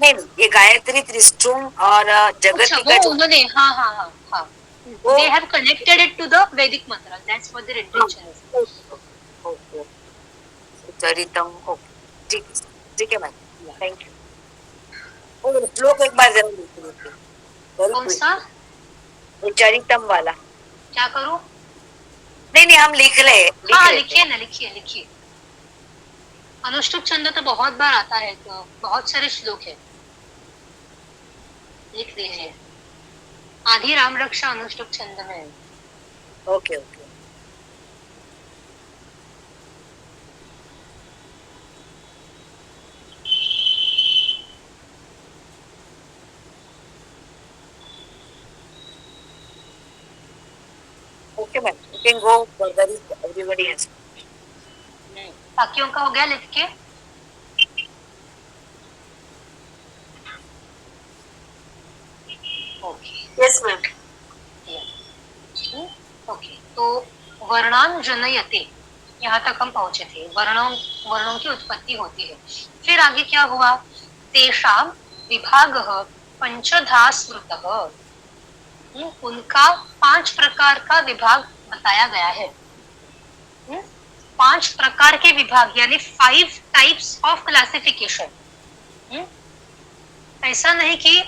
नहीं, ये गायत्री, त्रिष्टुम और जगती का उन्होंने, हाँ, they have connected it to the Vedic mantra. That's what their intention is. Okay, चरितम, ओके, ठीक है मैम, थैंक यू। और श्लोक एक बार जरूर लिख लीजिए। कौन सा? चरितम वाला। क्या करूं? नहीं, हम लिख रहे। हाँ, लिखिए। अनुष्टुप छंद तो बहुत बार आता है, तो बहुत सारे श्लोक है, लिख दीजिए। आधी राम रक्षा अनुष्टुप छंद में। Okay. Okay, ma'am. You can go further. Everybody has. बाकियों का हो गया लिख के? Okay, yes ma'am. ओके, तो वर्णान जनयते, यहाँ तक हम पहुंचे थे, वर्णों की उत्पत्ति होती है। फिर आगे क्या हुआ, तेषां विभागः पंचधा स्मृतः, उनका 5 प्रकार का विभाग बताया गया है। 5 प्रकार के विभाग यानी 5 टाइप्स ऑफ क्लासिफिकेशन। ऐसा नहीं कि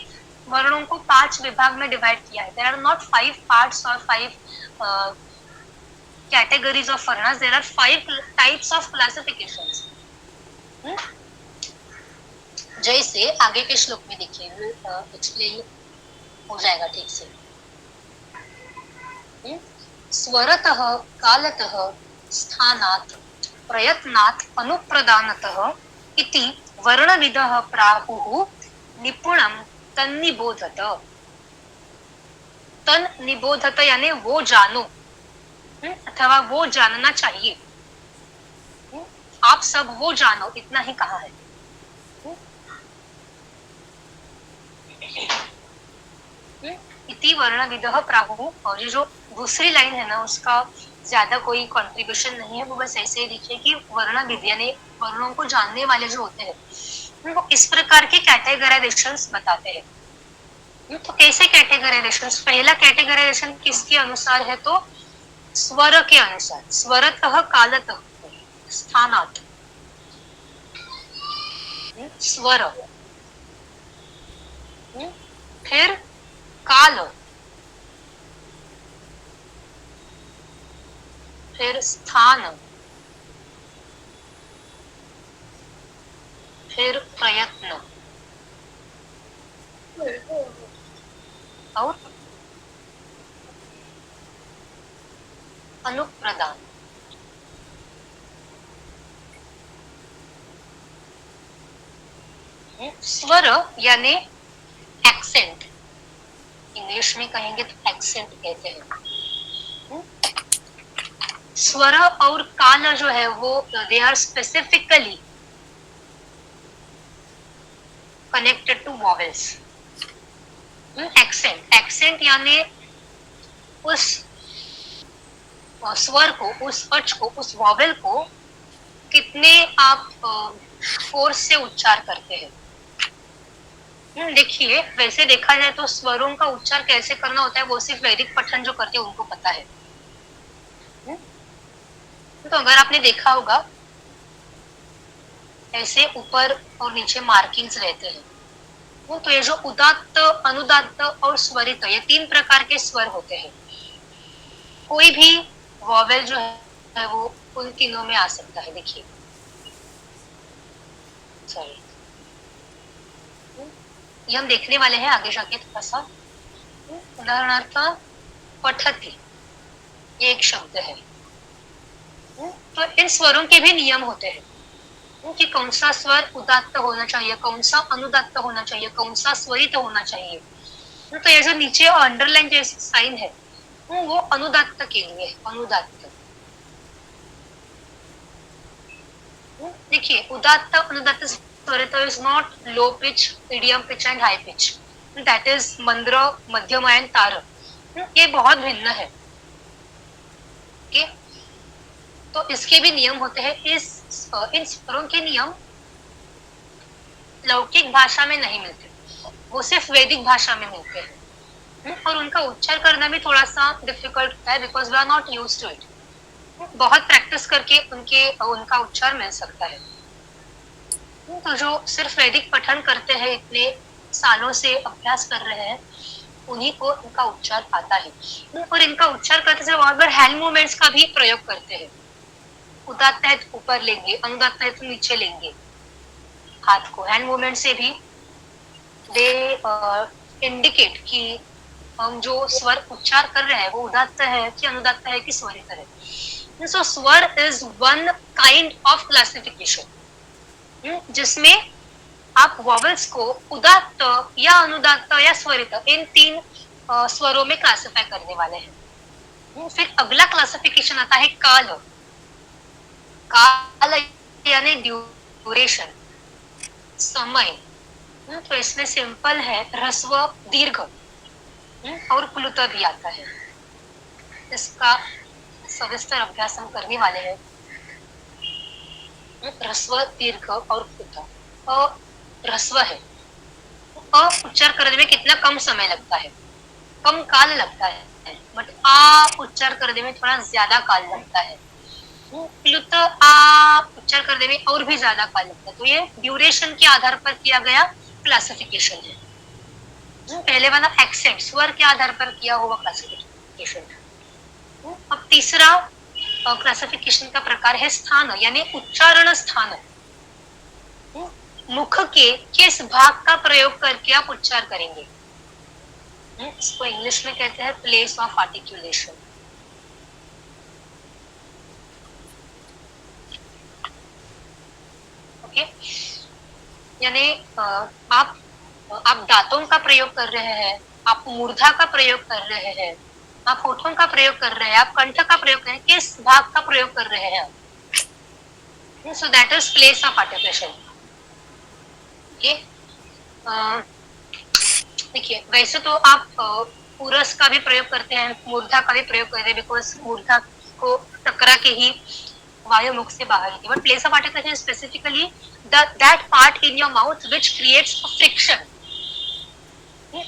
वर्णों को 5 विभाग में डिवाइड किया है। देयर आर नॉट 5 पार्ट्स और 5 categories of varnas, there are 5 types of classifications। जैसे आगे के श्लोक में देखिए, एक्सप्लेन हो जाएगा ठीक से। स्वरतः कालतः स्थानात् प्रयत्नात् अनुप्रदानतः इति वर्णविदः प्राहुः निपुणं तन्निबोधत। तन्निबोधत यानी वो जानो अथवा वो जानना चाहिए। आप सब वो जानो, इतना ही कहा है। इति वर्णविदः प्राहुः, और ये जो दूसरी लाइन है ना, उसका ज्यादा कोई कंट्रीब्यूशन नहीं है, वो बस ऐसे ही लिखिए कि वर्णविद यानी वर्णों को जानने वाले जो होते हैं वो इस प्रकार के कैटेगराइजेशंस बताते हैं। तो कैसे कैटेगराइजेशंस, पहला कैटेगराइजेशन किसके अनुसार है, तो स्वर के अनुसार। स्वरतः कालतः स्थानात्, स्वर, फिर काल, फिर स्थान, फिर प्रयत्न और अनुप्रदान। स्वर यानी एक्सेंट, इंग्लिश में कहेंगे तो एक्सेंट कहते हैं। स्वर और काल जो है वो they are specifically connected to vowels. Accent, accent यानी उस स्वर को, उस अच को, उस वॉवेल को कितने आप फोर्स से उच्चार करते हैं। देखिए, वैसे देखा जाए तो स्वरों का उच्चार कैसे करना होता है वो सिर्फ वैदिक पठन जो करते हैं उनको पता है। तो अगर आपने देखा होगा ऐसे ऊपर और नीचे मार्किंग्स रहते हैं, वो तो ये जो उदात्त, अनुदात्त और स्वरित, ये 3 प्रकार के स्वर होते हैं। कोई भी वॉवेल जो है वो उन तीनों में आ सकता है। देखिए, सॉरी, ये हम देखने वाले हैं आगे जाके थोड़ा सा। उदाहरणार्थ पठति, ये एक शब्द है। तो इन स्वरों के भी नियम होते हैं कि कौन सा स्वर उदात्त होना चाहिए, कौन सा अनुदात्त होना चाहिए, कौन सा स्वरित होना चाहिए। तो ये जो नीचे अंडरलाइन जैसी साइन है वो अनुदात्त के लिए, अनुदात्त। देखिए, udatta anudatta svarita is not low pitch, medium pitch and high pitch, that is mandra, madhyam and तार। ये बहुत भिन्न है। तो इसके भी नियम होते हैं। इन स्वरों के नियम लौकिक भाषा में नहीं मिलते, वो सिर्फ वैदिक भाषा में मिलते हैं। और उनका उच्चार करना भी थोड़ा सा डिफिकल्ट होता है, because we are not used to it. बहुत प्रैक्टिस करके उनका उच्चार मिल सकता है। तो जो सिर्फ वैदिक पठन करते हैं, इतने सालों से अभ्यास कर रहे हैं, उन्हीं को इनका उच्चार आता है। और इनका उच्चार करते समय वहां पर हैंड मूवमेंट्स का भी प्रयोग करते हैं। उदात्त है तो ऊपर लेंगे, अनुदात्त है तो नीचे लेंगे हाथ को। हैंड मूवमेंट से भी दे इंडिकेट कि हम जो स्वर उच्चार कर रहे हैं वो उदात्त है कि अनुदात्त है कि स्वरित है। सो स्वर is one kind of classification जिसमें आप वॉवेल्स को उदात्त या अनुदात्त या स्वरित, इन 3 स्वरों में क्लासिफाई करने वाले हैं। फिर अगला क्लासिफिकेशन आता है काल। काल यानी ड्यूरेशन, समय। तो इसमें सिंपल है, ह्रस्व, दीर्घ और प्लुत भी आता है। इसका सविस्तर अभ्यास हम करने वाले हैं। ह्रस्व, दीर्घ और कुत। अ ह्रस्व है, अ उच्चार करने में कितना कम समय लगता है, कम काल लगता है, बट आ उच्चार करने में थोड़ा ज्यादा काल लगता है। प्लुत आ उच्चार करने में और भी ज्यादा काल लगता है। तो ये ड्यूरेशन के आधार पर किया गया क्लासिफिकेशन है। पहले वाला एक्सेंट, स्वर के आधार पर किया हुआ क्लासिफिकेशन। अब तीसरा क्लासिफिकेशन का प्रकार है स्थान, यानी उच्चारण स्थान। मुख के किस भाग का प्रयोग करके आप उच्चार करेंगे, इसको इंग्लिश में कहते हैं प्लेस ऑफ आर्टिकुलेशन। ओके, यानी आप दांतों का प्रयोग कर रहे हैं, आप मूर्धा का प्रयोग कर रहे हैं, आप होठों का प्रयोग कर रहे हैं, आप कंठ का प्रयोग कर रहे हैं, किस भाग का प्रयोग कर रहे हैं? सो that is place of articulation. Okay, देखिए वैसे तो आप पुरस का भी प्रयोग करते हैं, मूर्धा का भी प्रयोग करते हैं, बिकॉज मूर्धा को टकरा के ही वायु मुख से बाहर निकली। But place of articulation specifically that part in your mouth which creates friction,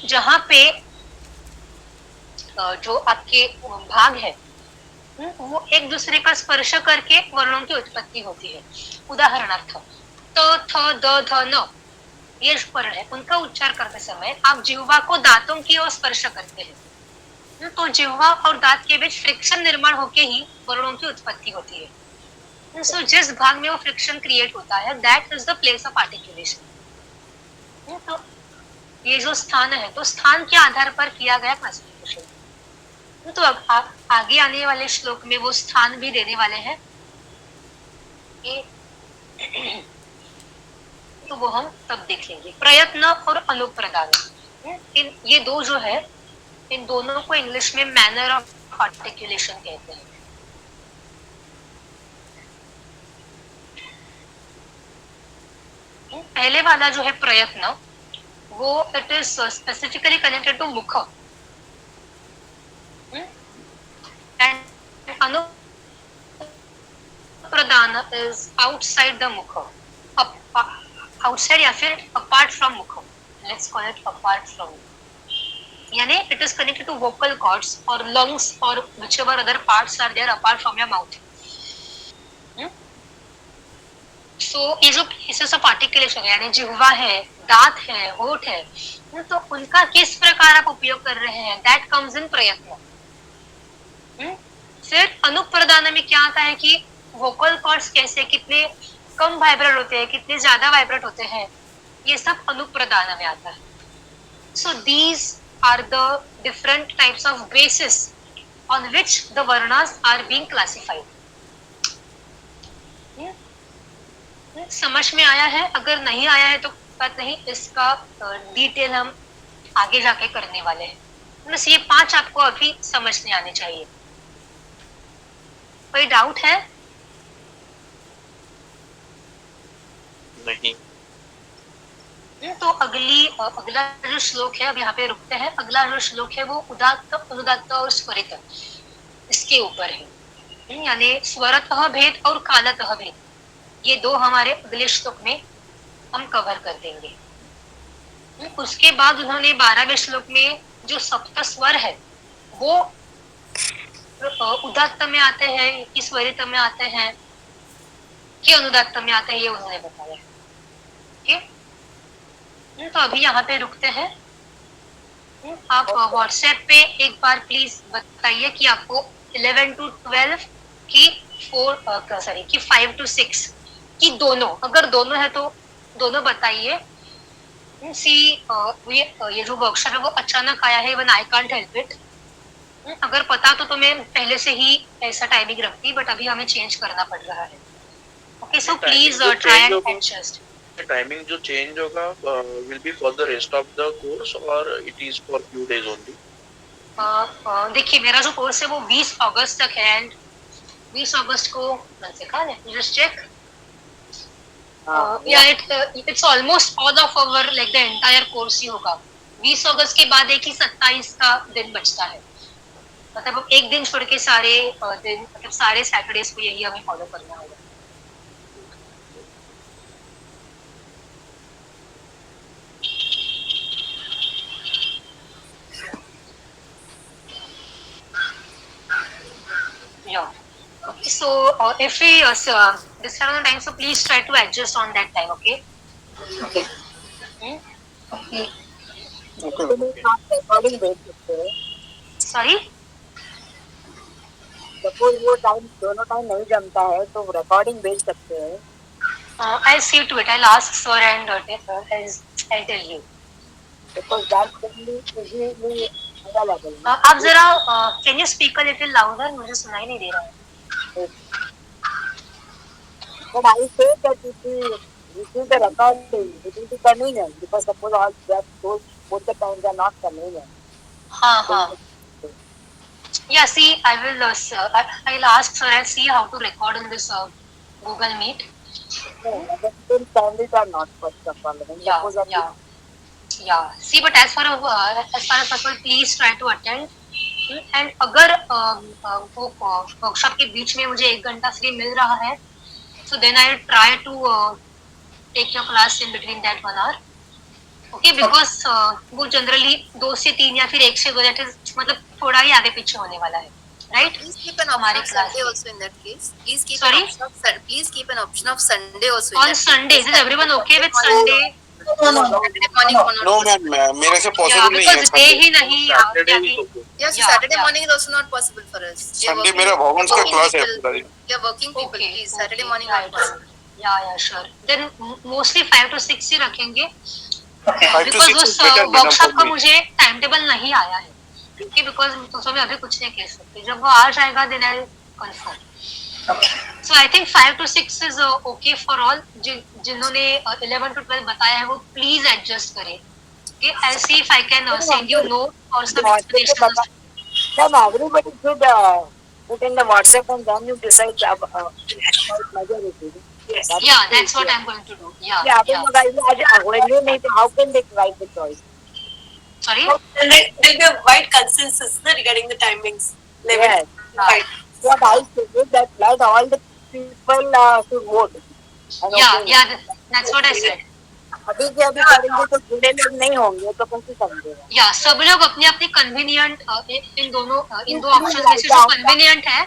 जहां पे जो आपके भाग है वो एक दूसरे का स्पर्श करके वर्णों की उत्पत्ति होती है। उदाहरणार्थ त, थ, द, ध, न, ये जो वर्ण है उनका उच्चार करते समय आप जिह्वा को दांतों की ओर स्पर्श करते हैं, तो जिह्वा और दांत के बीच फ्रिक्शन निर्माण होके ही वर्णों की उत्पत्ति होती है। सो जिस भाग में वो फ्रिक्शन क्रिएट होता है that is the place of articulation. तो ये जो स्थान है, तो स्थान के आधार पर किया गया क्लासिफिकेशन। तो अब आगे आने वाले श्लोक में वो स्थान भी देने वाले हैं, तो वो हम तब देख लेंगे। प्रयत्न और अनुप्रदान, ये दो जो है, इन दोनों को इंग्लिश में मैनर ऑफ आर्टिकुलेशन कहते हैं। पहले वाला जो है प्रयत्न, वो it is specifically connected to mukh, and anupradan is outside the mukh, outside या फिर apart from mukh, let's call it apart from, यानी it is connected to vocal cords और लंग्स और whichever other parts are there apart from your mouth. सो ये जो प्लेसेस ऑफ आर्टिकुलेशन है, यानी जिह्वा है, दांत है, होठ है, तो उनका किस प्रकार आप उपयोग कर रहे हैं, दैट कम्स इन प्रयत्न। फिर अनुप्रदान में क्या आता है कि वोकल कॉर्ड्स कैसे, कितने कम वाइब्रेट होते हैं, कितने ज्यादा वाइब्रेट होते हैं, ये सब अनुप्रदान में आता है। So these are the different types of basis on which the वर्णास आर बीइंग क्लासिफाइड। समझ में आया है? अगर नहीं आया है तो बात नहीं, इसका डिटेल हम आगे जाके करने वाले हैं। बस ये 5 आपको अभी समझने आने चाहिए। कोई डाउट है? नहीं। तो अगला जो श्लोक है, अब यहाँ पे रुकते हैं। अगला जो श्लोक है वो उदात्त, अनुदात्त और स्वरित, इसके ऊपर है, यानी स्वरतः भेद और कालतः भेद, ये दो हमारे अगले श्लोक में हम कवर कर देंगे। उसके बाद उन्होंने 12वें श्लोक में जो सप्त स्वर है वो उदात्त में आते हैं कि स्वरित में आते हैं कि अनुदात्त में आते हैं, ये उन्होंने बताया। ठीक, तो अभी यहाँ पे रुकते हैं। आप व्हाट्सएप पे एक बार प्लीज बताइए कि आपको 11 to 12 की 5 to 6 कि दोनों, अगर दोनों है तो दोनों बताइए। ये जो वर्कशॉप है वो अचानक आया है, even I can't help it. अगर पता तो मैं पहले से ही ऐसा टाइमिंग रखती, बट अभी हमें चेंज करना पड़ रहा है। Okay, so please try and adjust. Timing जो चेंज होगा will be for the rest of the course और it is for few days only? देखिए मेरा जो कोर्स है वो 20 अगस्त तक है, एंड 20 अगस्त को just check, it's almost all of our like the entire course ही होगा। 20 अगस्त के बाद एक ही 27 का दिन बचता है, मतलब एक दिन छोड़ के सारे दिन, मतलब सारे सैटरडेज को यही हमें फॉलो करना होगा। So if we this time time, so please try to adjust on that time. Okay. Okay. Hmm? Okay. recording भेज सकते हैं. Sorry. सपोज वो टाइम दोनों टाइम नहीं जमता है तो रिकॉर्डिंग भेज सकते हैं. I'll see to it. I'll ask sir and I'll tell you. Because that can be easily available. आप जरा can you speak a little louder? मुझे सुनाई नहीं दे रहा है. But I say that if we receive the recording, it will be convenient because suppose all that both the times are not convenient. हाँ. Yeah, see, I will. I'll ask sir and see how to record in this Google Meet. No, the same standards are not first of all. Yeah. See, but as far as possible, please try to attend. And अगर वो वर्कशॉप के बीच में मुझे 1 घंटा फ्री मिल रहा है, so then I'll try to take your class in between that 1 hour. Okay, because वो जनरली 2 से 3 या फिर 1 से 2 that is मतलब थोड़ा ही आगे पीछे होने वाला है, right? Please keep an option of Sunday also in that case. Please keep Sorry? please keep an option of Sunday also. On Sundays, is everyone okay with Sunday? No. Saturday morning for no ma'am, मेरे से पॉसिबल नहीं है. because day ही नहीं Yes, Saturday morning is also not possible for us. Sunday मेरा भवंस का क्लास है पूरा दिन. We are working people. Okay, Please, Saturday morning right. not possible. Yeah, sure. Then mostly 5 to 6 ही रखेंगे. 5 to 6 Because is better than workshop का for me. मुझे टाइम टेबल नहीं आया है, क्योंकि बिकॉज तो मैं अभी कुछ नहीं कह सकती. जब वो आ जाएगा then I confirm. So I think 5 to 6 is okay for all. जिन्होंने 11 to 12 बताया है वो please adjust करें. Okay, I'll see if I can send you note or some explanations. Then everybody should put in the WhatsApp and then you decide majority. Yeah, that's what I'm going to do. Yeah. When you need, how can they write the choice? Sorry? There'll be a wide consensus regarding the timings. Yes. Right. What I said is that let all the people should vote. Yeah, that's what I said. अभी के अभी करेंगे तो जुड़े लोग नहीं होंगे तो कैसे समझेगा. या सब लोग अपने अपने कन्वीनियंट इन दो ऑप्शन में से जो कन्वीनियंट है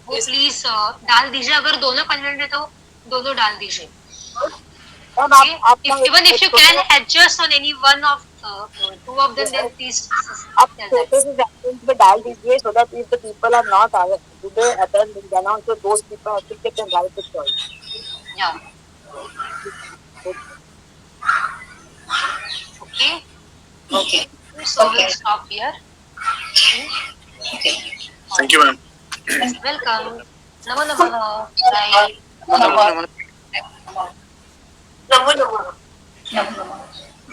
वो प्लीज डाल दीजिए. अगर दोनों कन्वीनियंट है तो दोनों डाल दीजिए. Even if you can adjust on any one of 2 of them, then please. आप छोटे से सेक्शंस में डाल दीजिए so that if the people are not today attend then also those people can write the choice. Yeah. Okay. So we'll stop here. Thank you, ma'am. Welcome. Namo namo. Bye. Namo namo.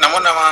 नमो नमः.